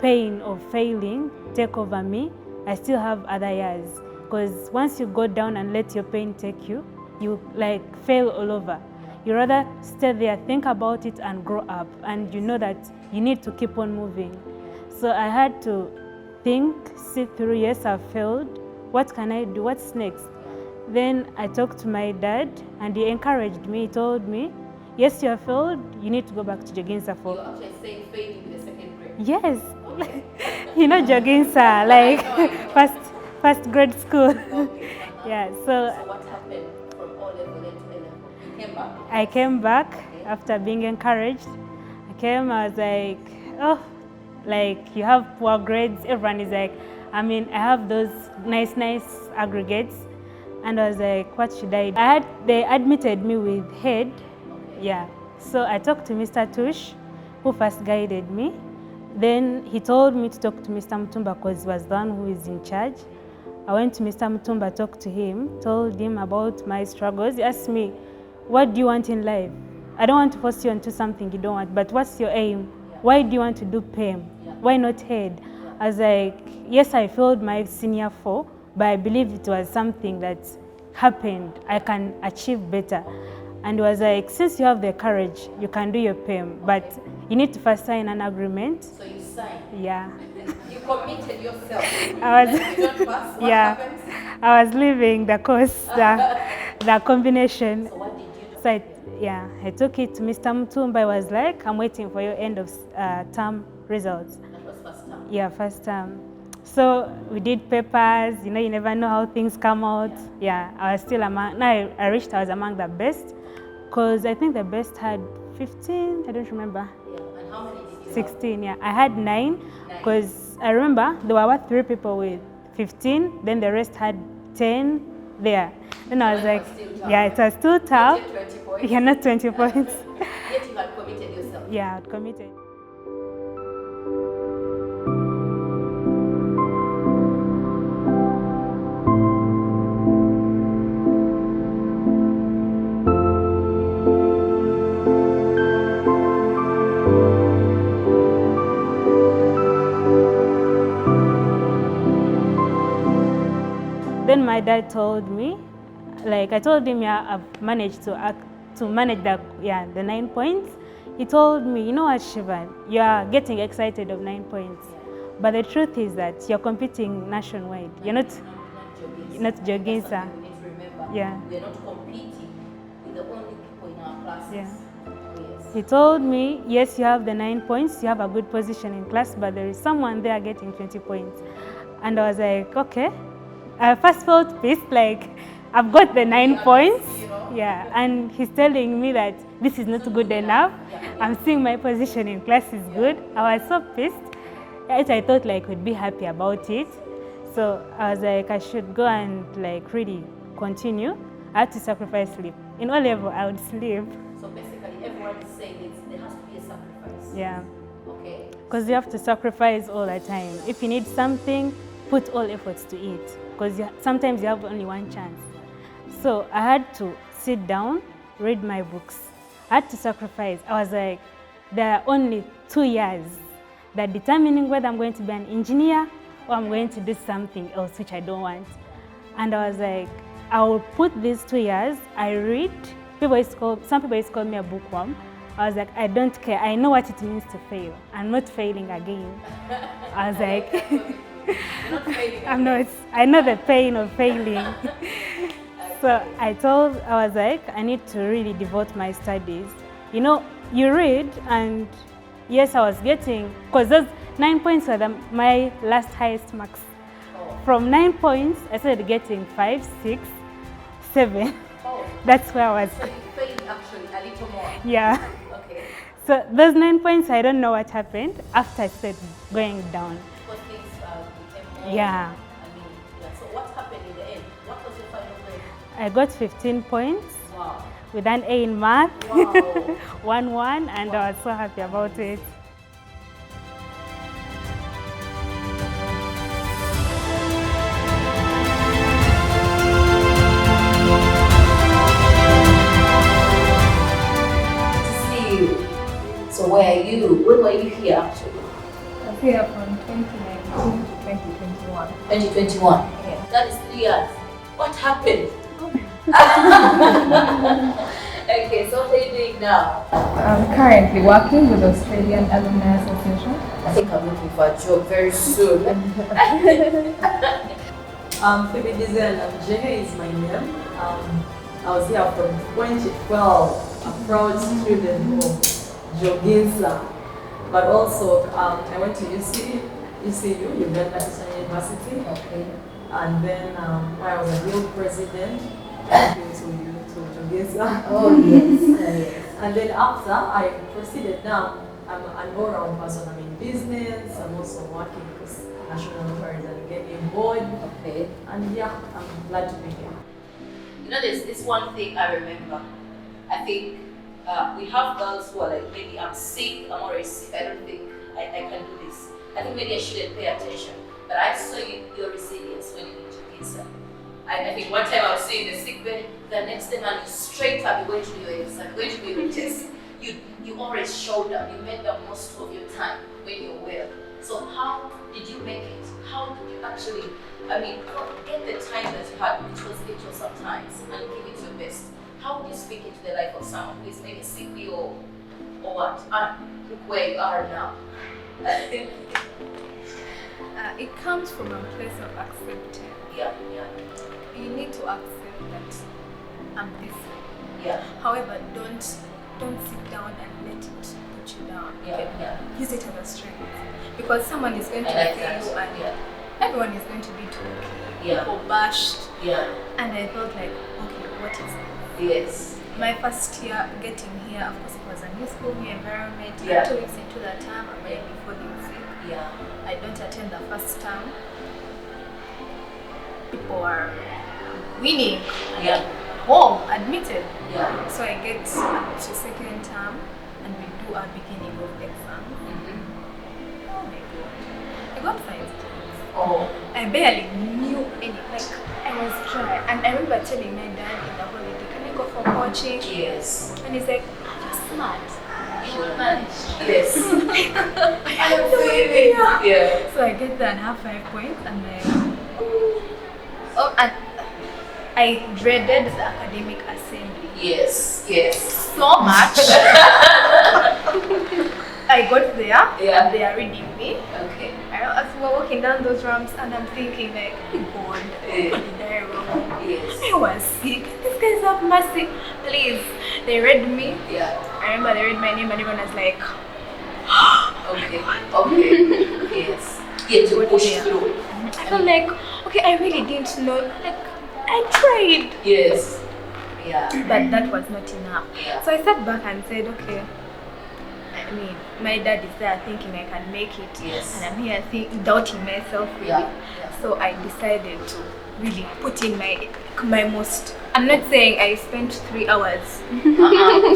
pain of failing take over me. I still have other years. Because once you go down and let your pain take you, you like fail all over. You rather stay there, think about it and grow up. And you know that you need to keep on moving. So I had to think, see through, yes, I've failed. What can I do? What's next? Then I talked to my dad and he encouraged me. He told me, yes, you have failed. You need to go back to Joginsa for... You're actually saying failing in the 2nd grade? Yes. You know Joginsa, like first grade school. Okay. Yeah, so what happened from O-level to A-level? You came back? I came back after being encouraged. I was like, oh, like you have poor grades. Everyone is like, I mean, I have those nice aggregates. And I was like, what should I do? They admitted me with head. Yeah. So I talked to Mr. Tush, who first guided me. Then he told me to talk to Mr. Mutumba because he was the one who is in charge. I went to Mr. Mutumba, talked to him, told him about my struggles. He asked me, what do you want in life? I don't want to force you into something you don't want, but what's your aim? Why do you want to do PEM? Why not head? I was like, yes, I failed my senior 4, but I believe it was something that happened. I can achieve better. And he was like, since you have the courage, you can do your PEM, but you need to first sign an agreement. So you signed? Yeah. You committed yourself? I was, if you don't pass, what happens? I was leaving the course, the combination. So what did you do? So I took it to Mr. Mutumba. I was like, I'm waiting for your end of term results. That was first term? Yeah, first term. So we did papers, you know, you never know how things come out. Yeah, I was still among, now I reached, I was among the best, because I think the best had 15, I don't remember. Yeah, and how many did you 16, have? Yeah. I had 9, because I remember there were 3 people with 15, then the rest had 10 there. Then I was like, yeah, it was still tough. Not yet 20 points. Yeah, not 20 points. Yet you had committed yourself. Yeah, I'd committed. Then my dad told me, like I told him, yeah, I've managed to manage the 9 points. He told me, you know what, Shivan, you are getting excited of 9 points, but the truth is that you're competing nationwide. You're not Joginsa. Yeah. We're not competing with the only people in our classes. Yeah. Yes. He told me, yes, you have the 9 points, you have a good position in class, but there is someone there getting 20 points. And I was like, okay. I first felt pissed, like I've got the 9 points. Yeah, and he's telling me that this is not good enough. I'm seeing my position in class is good. I was so pissed. Yet I thought like would be happy about it. So I was like, I should go and like really continue. I had to sacrifice sleep. In O level, I would sleep. So basically, everyone is saying there has to be a sacrifice. Yeah. Okay. Because you have to sacrifice all the time. If you need something, put all efforts to it. Because sometimes you have only one chance. So I had to sit down, read my books. I had to sacrifice. I was like, there are only 2 years that determining whether I'm going to be an engineer or I'm going to do something else which I don't want. And I was like, I will put these 2 years, I read. Some people used to call me a bookworm. I was like, I don't care. I know what it means to fail. I'm not failing again. I was like, I'm not. I know the pain of failing. So I was like, I need to really devote my studies. You know, you read, and yes, I was getting, because those 9 points were my last highest marks. From 9 points, I started getting 5, 6, 7. That's where I was. So you failed actually a little more. Yeah. Okay. So those 9 points, I don't know what happened after I started going down. Because things became more. Yeah. So what happened in the end? What was your final grade? I got 15 points. Wow. With an A in math. Wow. 1-1, and I was so happy about it. So where are you? When were you here actually? I was here from 2019 to 2021. 2021? Yeah. That is 3 years. What happened? Okay, so what are you doing now? I'm currently working with Australian Alumni Association. I think I'm looking for a job very soon. Phoebe Nsambya is my name. I was here from 2012, a proud student of Joginsa, but also I went to UCU, Uganda University, okay. And then I was a guild president to Joginsa. Oh yes. And then after I proceeded now, I'm an all-round person. I'm in business. I'm also working with national affairs and getting board. Okay. And yeah, I'm glad to be here. You know, there's this one thing I remember. I think we have girls who are like, maybe I'm sick, I'm already sick, I don't think I can do this. I think maybe I shouldn't pay attention. But I saw your resilience when you went to Joginsa. I think one time I was seeing the sick bed, the next day man, you straight up, you went to your exam, going to do your test. You always showed up, you made the most of your time when you're well. So how did you make it? How did you actually, get the time that you had, which was little sometimes, and give it your best? How would you speak into the life of someone who is maybe sickly or what? And look where you are now. It comes from a place of acceptance. Yeah. You need to accept that I'm this. Yeah. However, don't sit down and let it put you down. Yeah. Use it as a strength. Because someone is going to like fail that. you and everyone is going to be too or bashed. Yeah. And I felt like, okay, what is it? Yes. My first year getting here, of course, it was a new school, new environment. Yeah. 2 weeks into that term, I'm already falling sick. Yeah. I don't attend the first term. people are winning. Yeah. Home, admitted. Yeah. So I get to second term and we do our beginning of exam. Oh my god. I got science. Oh. I barely knew any, like I was dry. And I remember telling my dad in the holiday, can I go for coaching? Yes. And he's like, you're smart. You will manage. Yes. I have no idea. Yeah. So I get there and have 5 points and then and I dreaded the academic assembly. Yes. Yes. So much. I got there and they are reading me. Okay. As we were walking down those ramps and I'm thinking like, oh God, what did I wrong? Yes. I was sick. These guys have mercy. Please. They read me. Yeah. I remember they read my name and everyone was like, okay. Okay. Yes. Yeah, to push through. I felt like, okay, I really didn't know. Like, I tried. Yes. Yeah. But that was not enough. Yeah. So I sat back and said, okay, I mean, my dad is there thinking I can make it. Yes. And I'm here doubting myself really. Yeah. So I decided to really put in my most. I'm not saying I spent 3 hours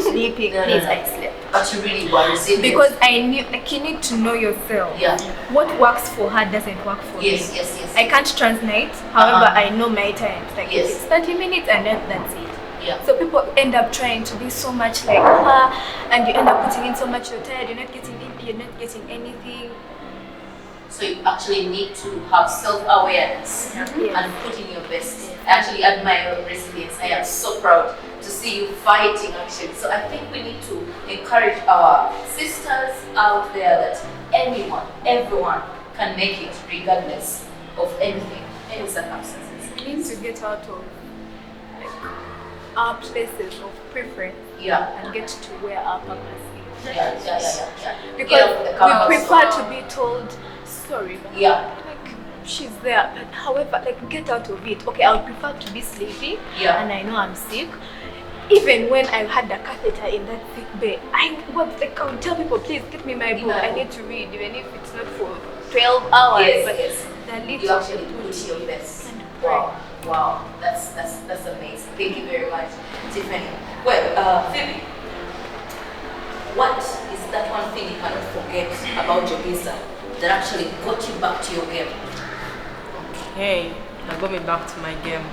sleeping. No, Please, no. I slept. But you really were resilient. Because I knew, like, you need to know yourself. Yeah. What works for her doesn't work for me. Yes, yes, yes. I can't translate. However, I know my times. Like, Yes. it's 30 minutes and then that's it. Yeah. So people end up trying to be so much like her, and you end up putting in so much. You're tired. You're not getting anything. So you actually need to have self-awareness and put in your best. I actually admire your resilience. I am so proud to see you fighting actually. So I think we need to encourage our sisters out there that everyone can make it regardless of anything, any circumstances. We need to get out of our places of preference and get to where our purpose is. Yeah. Because we prefer to be told, sorry, but like she's there, but however, like get out of it. Okay, I would prefer to be sleeping and I know I'm sick. Even when I had a catheter in that sick bay, I would tell people, please give me my book. I need to read, even if it's not for 12 hours. Yes, but yes. the little You actually put your best. Wow, that's amazing. Thank you very much, Tiffany. Well, Phoebe, what is that one thing you cannot forget about Joginsa that actually got you back to your game? Okay, that got me back to my game.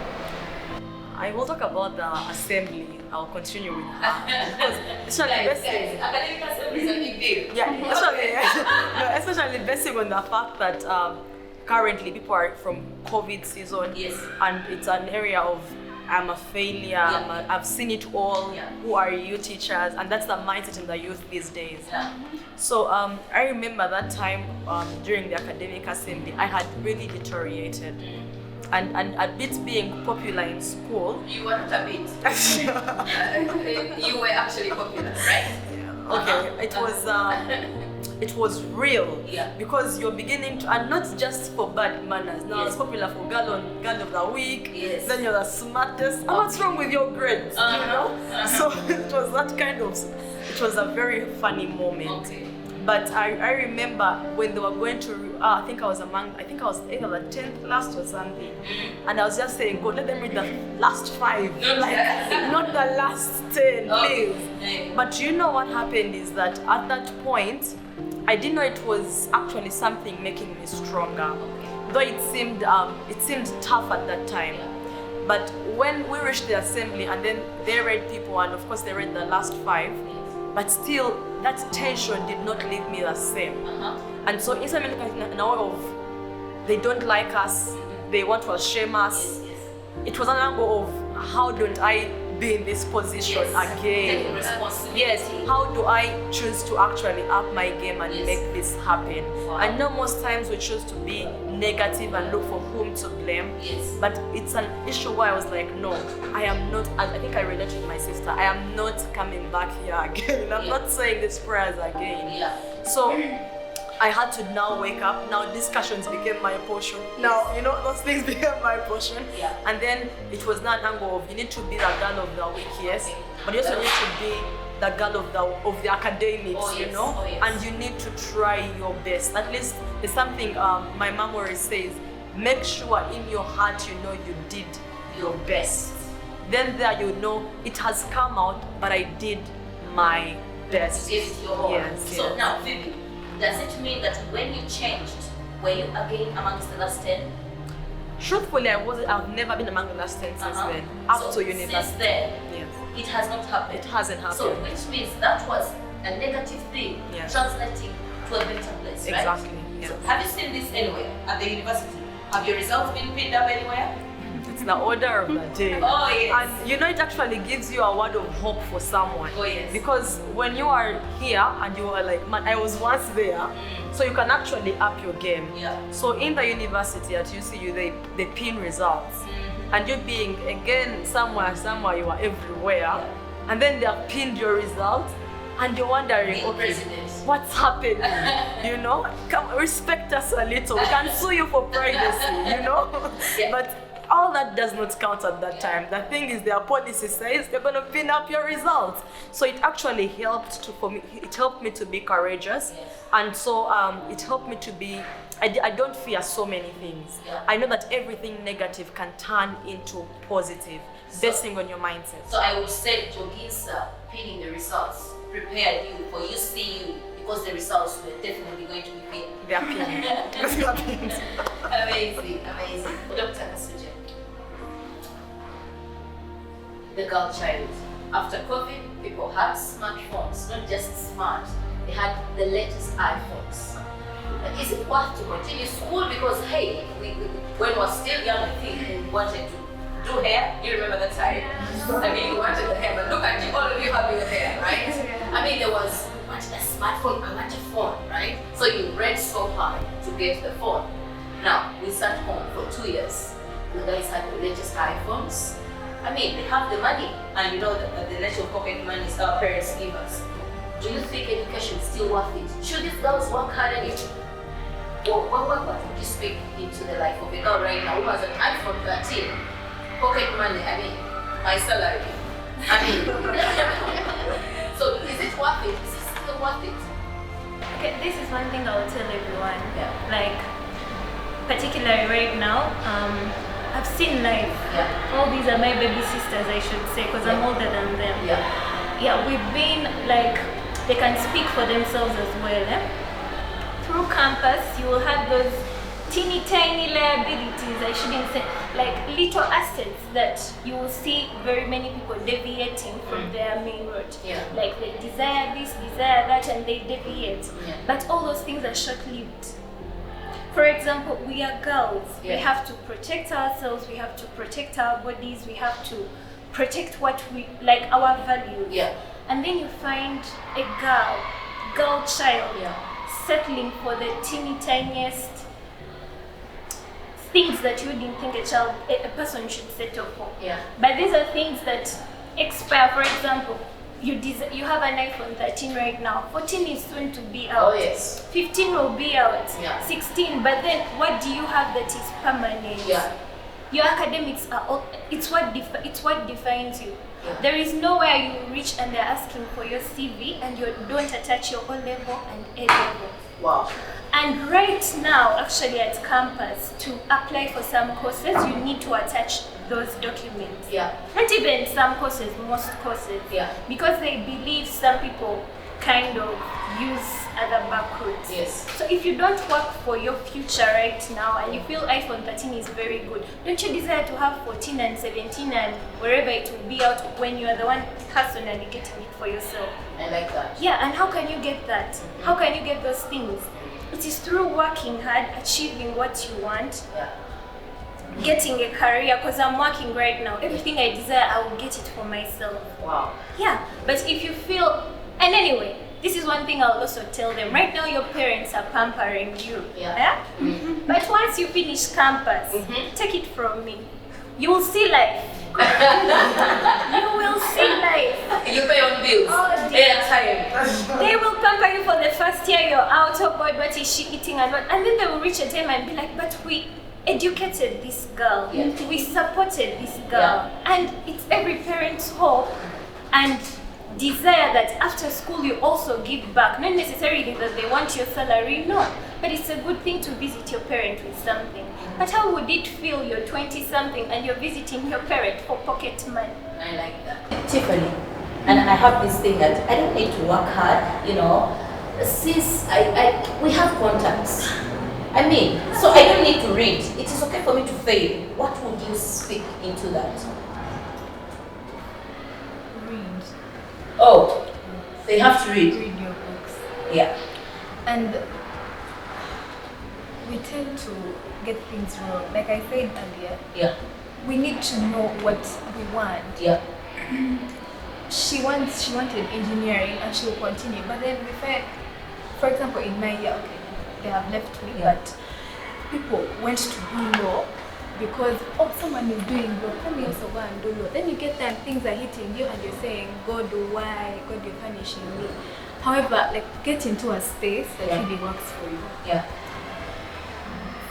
I will talk about the assembly. I'll continue with her. Because especially academic assembly is a big deal. Yeah, especially basing on the fact that currently people are from COVID season, and it's an area of I'm a failure, I've seen it all, who are you teachers, and that's the mindset in the youth these days. So I remember that time during the academic assembly, I had really deteriorated. And a bit being popular in school. You weren't a bit. You were actually popular, right? Okay, it was real because you're beginning to, and not just for bad manners. Now it's popular for girl of the week. Then you're the smartest. And what's wrong with your grades? You know. So it was that kind of. It was a very funny moment. But I remember when they were going to. I think I was either the 10th class or something, and I was just saying, God, let them read the last 5, not the last 10, please. But you know what happened is that at that point, I didn't know it was actually something making me stronger, though it seemed tough at that time. But when we reached the assembly and then they read people, and of course they read the last 5, but still that tension did not leave me the same. And so instead of looking at an hour of they don't like us, they want to shame us, it was an angle of how don't I be in this position again? How do I choose to actually up my game and make this happen? I know most times we choose to be negative and look for whom to blame, but it's an issue where I was like, no, I am not, I think I related with my sister, I am not coming back here again. I'm not saying these prayers again. So I had to now wake up. Now discussions became my portion. Now, you know, those things became my portion. And then it was not an angle of you need to be the girl of the week, but you also need to be the girl of the academics, you know, and you need to try your best. At least it's something my mom always says, make sure in your heart you know you did your best. Then there you know it has come out, but I did my best. You gave it your all. Yes. So now, Phoebe, does it mean that when you changed, were you again amongst the last 10? Truthfully, I've never been among the last 10 since then, up to university. Since then, yes. It has not happened. It hasn't happened. So which means that was a negative thing, yes. translating to a better place, right? Exactly. Yes. So have you seen this anywhere at the university? Have your results been pinned up anywhere? It's the order of the day. Oh yes. And you know, it actually gives you a word of hope for someone. Oh yes. Because when you are here and you are like, man, I was once there, so you can actually up your game. Yeah. So in the university at UCU, they pin results. And you being again somewhere you are everywhere, and then they have pinned your results, and you're wondering, okay, what's happening? You know, come respect us a little. We can sue you for privacy, you know. But all that does not count at that time. The thing is, their policy says they're going to pin up your results. So it actually helped for me. It helped me to be courageous, and so it helped me to be. I don't fear so many things. I know that everything negative can turn into positive, basing on your mindset. So I would say Joginsa pinning the results prepared you for UCU, because the results were definitely going to be pinned. They are pinned. Amazing, amazing. Dr. Kasuje, the girl child. After COVID, people had smartphones, not just smart, they had the latest iPhones. Is it worth to continue school? Because hey, when we were still young, I think we wanted to do hair. You remember that time? I mean, you wanted the hair, but look at you, all of you have your hair, right? I mean, there was, I want a smartphone, I want a phone, right? So you read so hard to get the phone. Now, we sat home for 2 years. You guys had the latest iPhones. I mean, they have the money, and you know that the natural pocket money is our parents give us. Do you think education is still worth it? Should these girls work hard at it? What would you speak into the life of a girl right now who has an iPhone 13? Pocket money, I mean, my salary. I mean, so is it worth it? Is it still worth it? Okay, this is one thing I will tell everyone. Like, particularly right now, I've seen life. All these are my baby sisters, I should say, because I'm older than them. Yeah, we've been like, they can speak for themselves as well. Through campus, you will have those teeny tiny liabilities, I shouldn't say, like little assets that you will see very many people deviating from their main road. Like they desire this, desire that, and they deviate. But all those things are short-lived. For example, we are girls. We have to protect ourselves, we have to protect our bodies, we have to protect what we, like our values. And then you find a girl child, settling for the teeny tiniest things that you wouldn't think a person should settle for. But these are things that expire. For example, you have an iPhone 13 right now, 14 is soon to be out, 15 will be out, 16, but then what do you have that is permanent? Your academics are all, it's what defines you. There is nowhere you reach and they're asking for your CV and you don't attach your O level and A level. Wow. And right now, actually at campus, to apply for some courses, you need to attach those documents. Not even some courses, most courses. Because they believe some people kind of use other backroads. So if you don't work for your future right now and you feel iPhone 13 is very good, don't you desire to have 14 and 17 and wherever it will be out when you are the one personally getting it for yourself? I like that. And how can you get that? How can you get those things? It is through working hard, achieving what you want, getting a career, because I'm working right now. Everything I desire, I will get it for myself. Wow. But if you feel, and anyway, this is one thing I'll also tell them. Right now, your parents are pampering you. But once you finish campus, take it from me, you will see life. You will see life. You pay on bills. Airtime. They will pamper you for the first year. You're out. Oh God, what is she eating and what? And then they will reach a time and be like, but we educated this girl. We supported this girl. And it's every parent's hope and desire that after school you also give back. Not necessarily that they want your salary, no. But it's a good thing to visit your parent with something. But how would it feel you're 20-something and you're visiting your parent for pocket money? I like that. Tiffany, and I have this thing that I don't need to work hard, you know. Sis, we have contacts. I mean, so I don't need to read. It is okay for me to fail. What would you speak into that? Read. Oh, they have to read. Read your books. Yeah. And we tend to get things wrong. Like I said earlier, yeah, we need to know what we want. Yeah. She wanted engineering and she will continue. But then we find, for example, in my year, okay, they have left me, but people went to do law because, oh, someone is doing law, let me also go and do law. Then you get that things are hitting you and you're saying, God, why? God, you're punishing me. However, like, get into a space that really works for you. Yeah.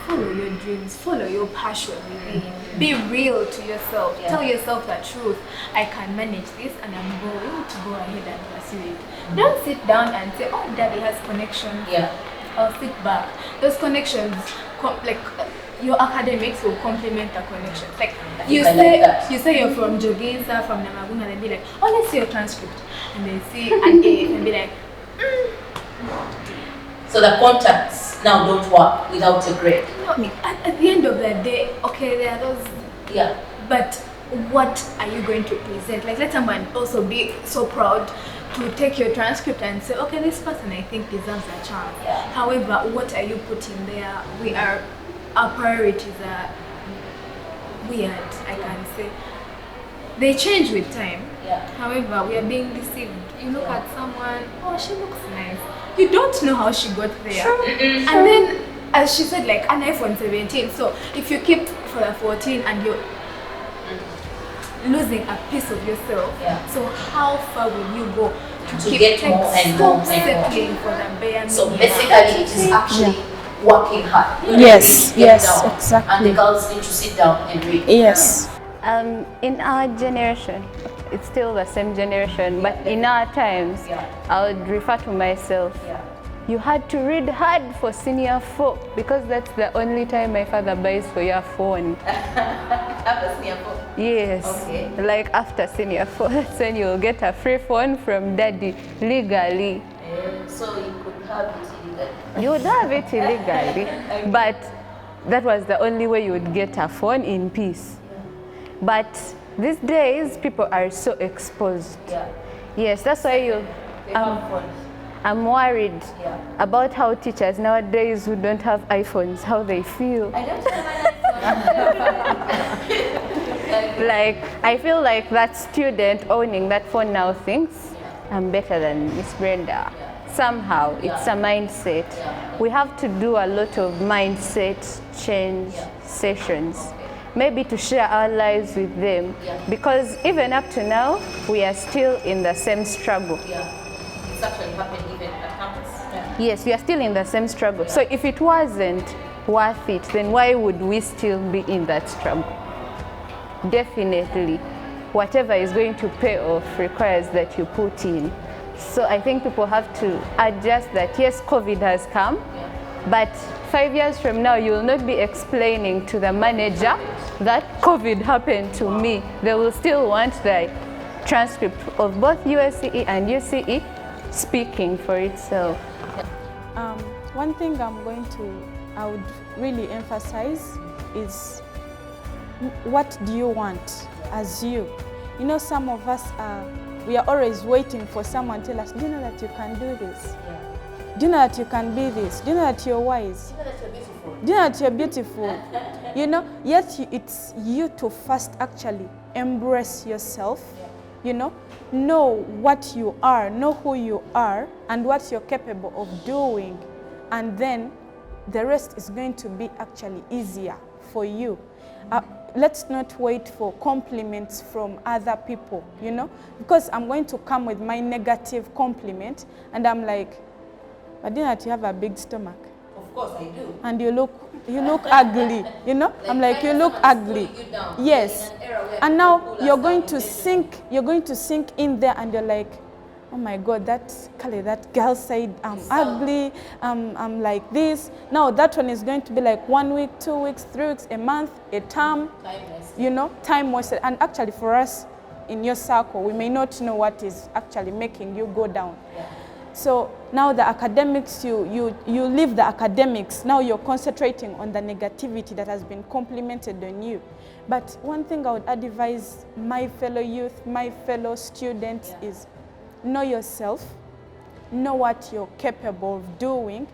Follow your dreams, follow your passion within. Be real to yourself. Yeah. Tell yourself the truth. I can manage this and I'm going to go ahead and pursue it. Don't sit down and say, oh, daddy has connections. Yeah. I'll sit back. Those connections, your academics will complement the connections. Like you say you're from Joginsa, from Namaguna, and they be like, oh, let's see your transcript. And they see an A and be like, So the contacts now don't work without a grade. No, at the end of the day, okay, there are those. Yeah. But what are you going to present? Like, let someone also be so proud to take your transcript and say, okay, this person I think deserves a chance. Yeah. However, what are you putting there? Our priorities are weird, I can say. They change with time. Yeah. However, we are being deceived. You look at someone, oh, she looks nice. You don't know how she got there. True. And then, as she said, like an iPhone 17. So if you keep for the 14 and you're losing a piece of yourself, so how far will you go to keep get more and more and settling more? for the bare minimum? So basically, it is actually working hard. Yes, Get yes, down, exactly. And the girls need to sit down and read. Yes. In our generation, it's still the same generation, but in our times, I would refer to myself. You had to read hard for senior 4 because that's the only time my father buys for your phone. After senior 4? Yes. Okay. Like after senior 4, that's when you'll get a free phone from daddy legally. So you could have it illegally. You would have it illegally, but that was the only way you would get a phone in peace. But these days, people are so exposed. Yeah. Yes, that's why I'm worried about how teachers nowadays who don't have iPhones, how they feel. I don't have an iPhone. Like, I feel like that student owning that phone now thinks I'm better than Miss Brenda. Somehow, it's a mindset. We have to do a lot of mindset change sessions. Maybe to share our lives with them, because even up to now, we are still in the same struggle. It's actually happened even at campus. Yes, we are still in the same struggle. So if it wasn't worth it, then why would we still be in that struggle? Definitely, whatever is going to pay off requires that you put in. So I think people have to adjust that, yes, COVID has come, but 5 years from now, you will not be explaining to the manager that COVID happened to me. They will still want the transcript of both USCE and UCE speaking for itself. One thing I would really emphasize is, what do you want as you? You know, some of us, we are always waiting for someone to tell us, do you know that you can do this? Do you know that you can be this? Do you know that you're wise? Do you know that you're beautiful? You know, yet it's you to first actually embrace yourself, you know what you are, know who you are and what you're capable of doing. And then the rest is going to be actually easier for you. Let's not wait for compliments from other people, you know, because I'm going to come with my negative compliment and I'm like, but do you know that you have a big stomach? Of course I do. And you look ugly, you know? I'm like, you look ugly. Yes. And now you're going to sink in there and you're like, oh my God, that girl said I'm ugly, I'm like this. Now that one is going to be like 1 week, 2 weeks, 3 weeks, a month, a term, you know, time wasted. And actually for us in your circle, we may not know what is actually making you go down. So now the academics, you leave the academics, now you're concentrating on the negativity that has been complimented on you. But one thing I would advise my fellow youth, my fellow students is know yourself, know what you're capable of doing,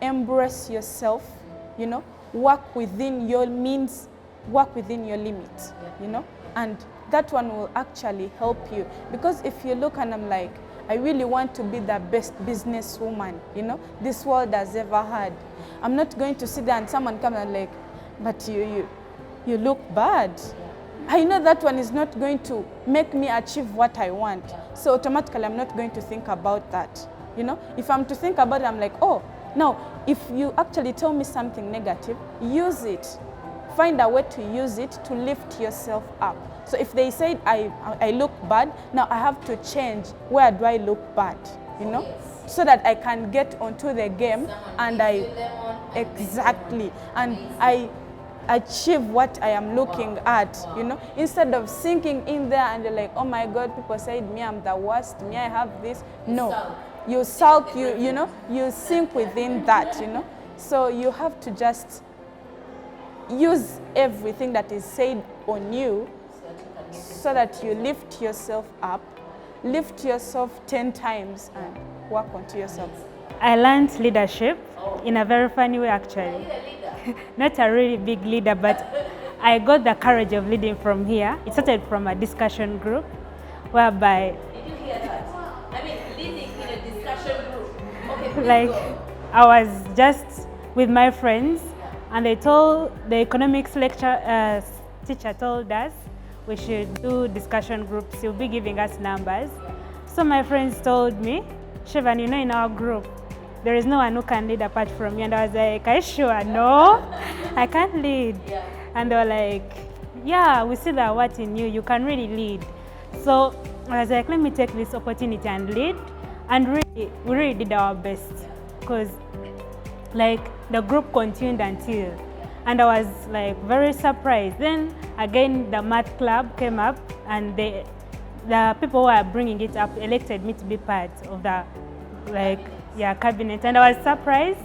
embrace yourself, you know, work within your means, work within your limits, you know, and that one will actually help you. Because if you look and I'm like, I really want to be the best businesswoman, you know, this world has ever had. I'm not going to sit there and someone comes and like, but you look bad. I know that one is not going to make me achieve what I want. So automatically I'm not going to think about that. You know, if I'm to think about it, I'm like, oh, now if you actually tell me something negative, use it. Find a way to use it to lift yourself up. So if they said I look bad, now I have to change. Where do I look bad? You know, so that I can get onto the game and I achieve what I am looking at. You know, instead of sinking in there and you're like, oh my God, people said me I'm the worst, me I have this. No, you sulk. You know, you sink within that. You know, so you have to just use everything that is said on you so that you lift yourself up, lift yourself 10 times and work onto yourself. I learned leadership in a very funny way actually. Not a really big leader, but I got the courage of leading from here. It started from a discussion group whereby... Did you hear that? I mean, leading in a discussion group. Okay, like, I was just with my friends and they told, the economics lecture teacher told us we should do discussion groups. He'll be giving us numbers. So my friends told me, Shivan, you know, in our group, there is no one who can lead apart from me. And I was like, are you sure? No, I can't lead. And they were like, yeah, we see that what in you, you can really lead. So I was like, let me take this opportunity and lead. And really, we really did our best because like the group continued until, and I was like very surprised. Then again, the math club came up and the people who are bringing it up elected me to be part of the cabinet, and I was surprised.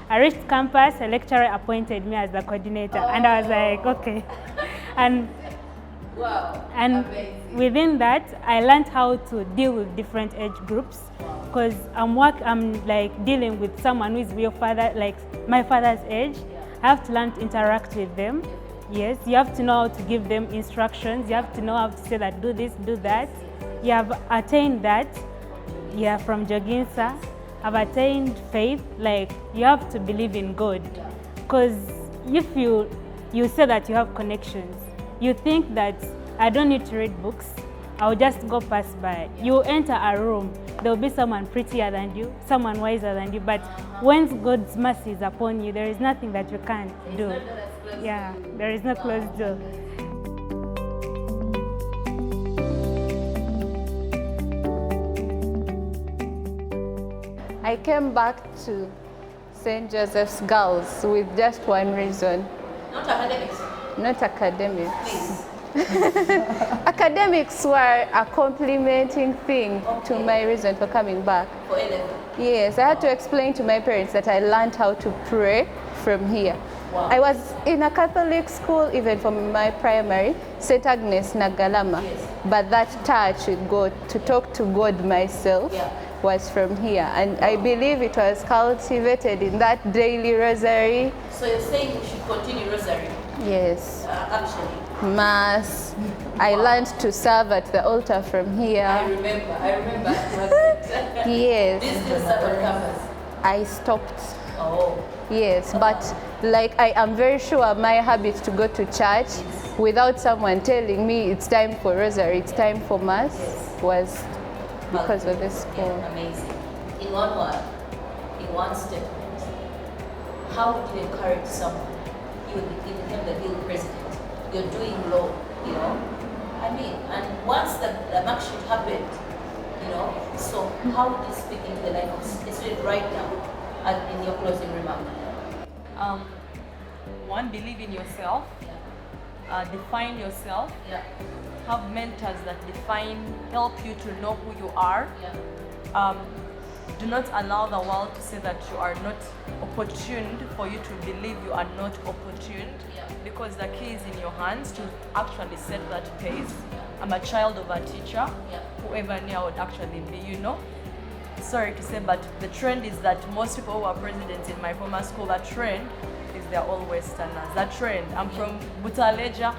I reached campus, a lecturer appointed me as the coordinator, and I was like, okay. And within that, I learned how to deal with different age groups, because I'm like dealing with someone who is your father, like my father's age. I have to learn to interact with them. Yes, you have to know how to give them instructions. You have to know how to say that do this, do that. You have attained that. Yeah, from Joginsa. I've attained faith. Like, you have to believe in God. Because if you say that you have connections, you think that I don't need to read books, I'll just go pass by. You enter a room, there'll be someone prettier than you, someone wiser than you, but when God's mercy is upon you, there is nothing that you can't do. Yeah, there is no closed door. I came back to St. Joseph's Girls with just one reason. Not academics? Not academics. Academics were a complementing thing to my reason for coming back. For A-level? Yes, I had to explain to my parents that I learned how to pray from here. Wow. I was in a Catholic school even from my primary, St. Agnes Nagalama, but that touch with God, to talk to God myself, was from here. And I believe it was cultivated in that daily rosary. So you're saying we should continue rosary? Yes. Actually. Mass. I learned to serve at the altar from here. I remember. Yes. This still serve on campus? I stopped. Oh. Yes, but like I am very sure my habit to go to church without someone telling me it's time for rosary, it's time for mass, was because of this school. Yeah, amazing. In one word, in one statement, how would you encourage someone? You became the guild president. You're doing law, you know. I mean, and once the mark sheet happened, you know. So how would you speak into the life of a student right now, in your closing remark? One, believe in yourself. Define yourself. Have mentors that help you to know who you are. Do not allow the world to say that you are not opportuned, for you to believe you are not opportuned, because the key is in your hands to actually set that pace. I'm a child of a teacher. Whoever knew I would actually be, you know. Sorry to say, but the trend is that most people who are presidents in my former school, the trend is they're all Westerners. That trend. I'm from Butaleja.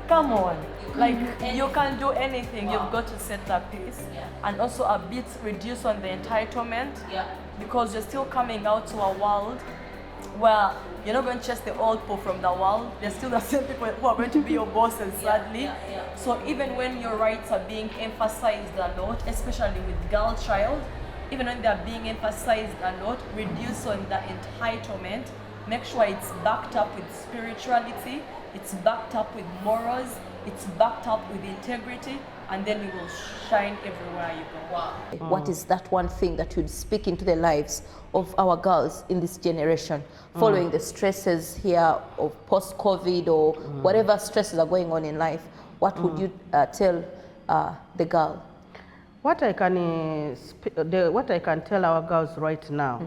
Come on. Like, you can do anything. You've got to set that pace. And also a bit reduce on the entitlement, because you're still coming out to a world where you're not going to chase the old people from the world. They're still the same people who are going to be your bosses, sadly. So even when your rights are being emphasized a lot, especially with girl child, even when they're being emphasized a lot, reduce on the entitlement. Make sure it's backed up with spirituality, it's backed up with morals, it's backed up with integrity, and then you will shine everywhere you go. Wow. What is that one thing that would speak into the lives of our girls in this generation, following the stresses here of post-COVID or whatever stresses are going on in life? What would you tell the girl? What I can tell our girls right now,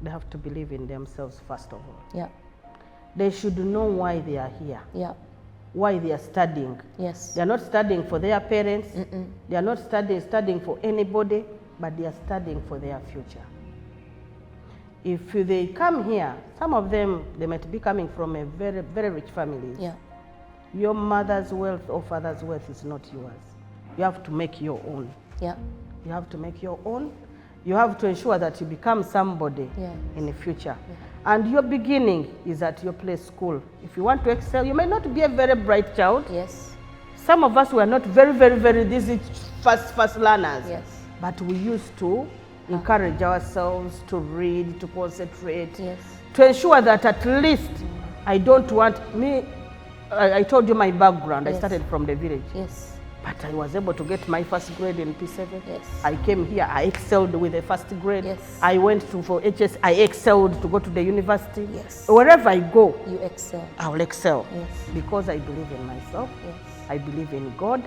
they have to believe in themselves first of all. They should know why they are here. Why they are studying. They are not studying for their parents. They are not studying for anybody, but they are studying for their future. If they come here, some of them, they might be coming from a very, very rich families. Your mother's wealth or father's wealth is not yours. You have to make your own. You have to make your own. You have to ensure that you become somebody in the future. And your beginning is at your place school. If you want to excel, you may not be a very bright child. Some of us were not very easy fast learners. But we used to encourage ourselves to read, to concentrate, to ensure that at least I don't want me. I told you my background. I started from the village. But I was able to get my first grade in P7. I came here, I excelled with the first grade. I went for HS, I excelled to go to the university. Wherever I go, you excel. I will excel. Because I believe in myself. I believe in God.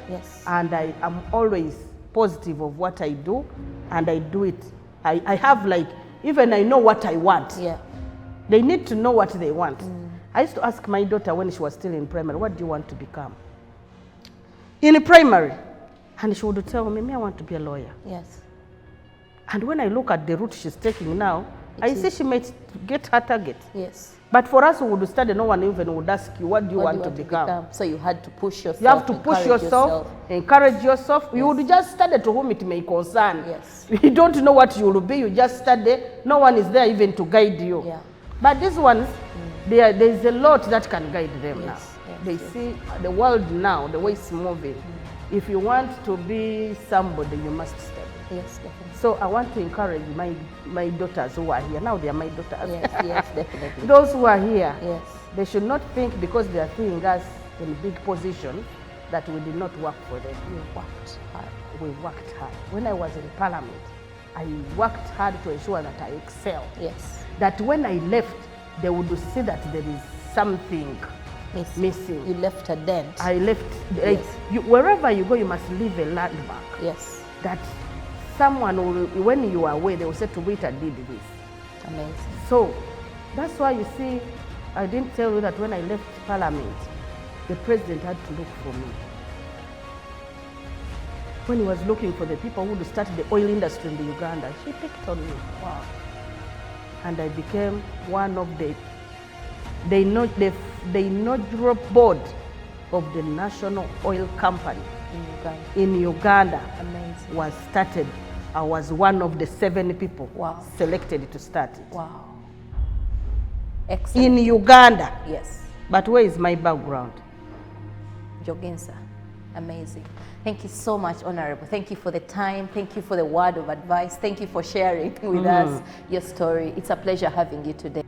And I am always positive of what I do. And I do it. I have like, even I know what I want. They need to know what they want. I used to ask my daughter when she was still in primary, what do you want to become? In primary, and she would tell me, I want to be a lawyer. And when I look at the route she's taking now, I see she might get her target. But for us who would study, no one even would ask you, what do you want to become? So you had to push yourself. You have to push yourself, encourage yourself. You would just study to whom it may concern. You don't know what you will be, you just study. No one is there even to guide you. But these ones, there is a lot that can guide them now. They see the world now, the way it's moving. If you want to be somebody, you must study. So I want to encourage my daughters who are here. Now they are my daughters. Definitely. Those who are here, they should not think because they are seeing us in big positions that we did not work for them. We worked hard. We worked hard. When I was in Parliament, I worked hard to ensure that I excel. That when I left, they would see that there is something missing. You left a dent. I left. Wherever you go, you must leave a landmark. That someone will, when you are away, they will say, to wait, I did this. Amazing. So that's why you see, I didn't tell you that when I left Parliament, the president had to look for me. When he was looking for the people who would start the oil industry in the Uganda, she picked on me. And I became one of the inaugural board of the National Oil Company in Uganda was started. I was one of the 7 people selected to start it. Excellent. In Uganda. But where is my background? Joginsa. Amazing. Thank you so much, Honorable. Thank you for the time. Thank you for the word of advice. Thank you for sharing with us your story. It's a pleasure having you today.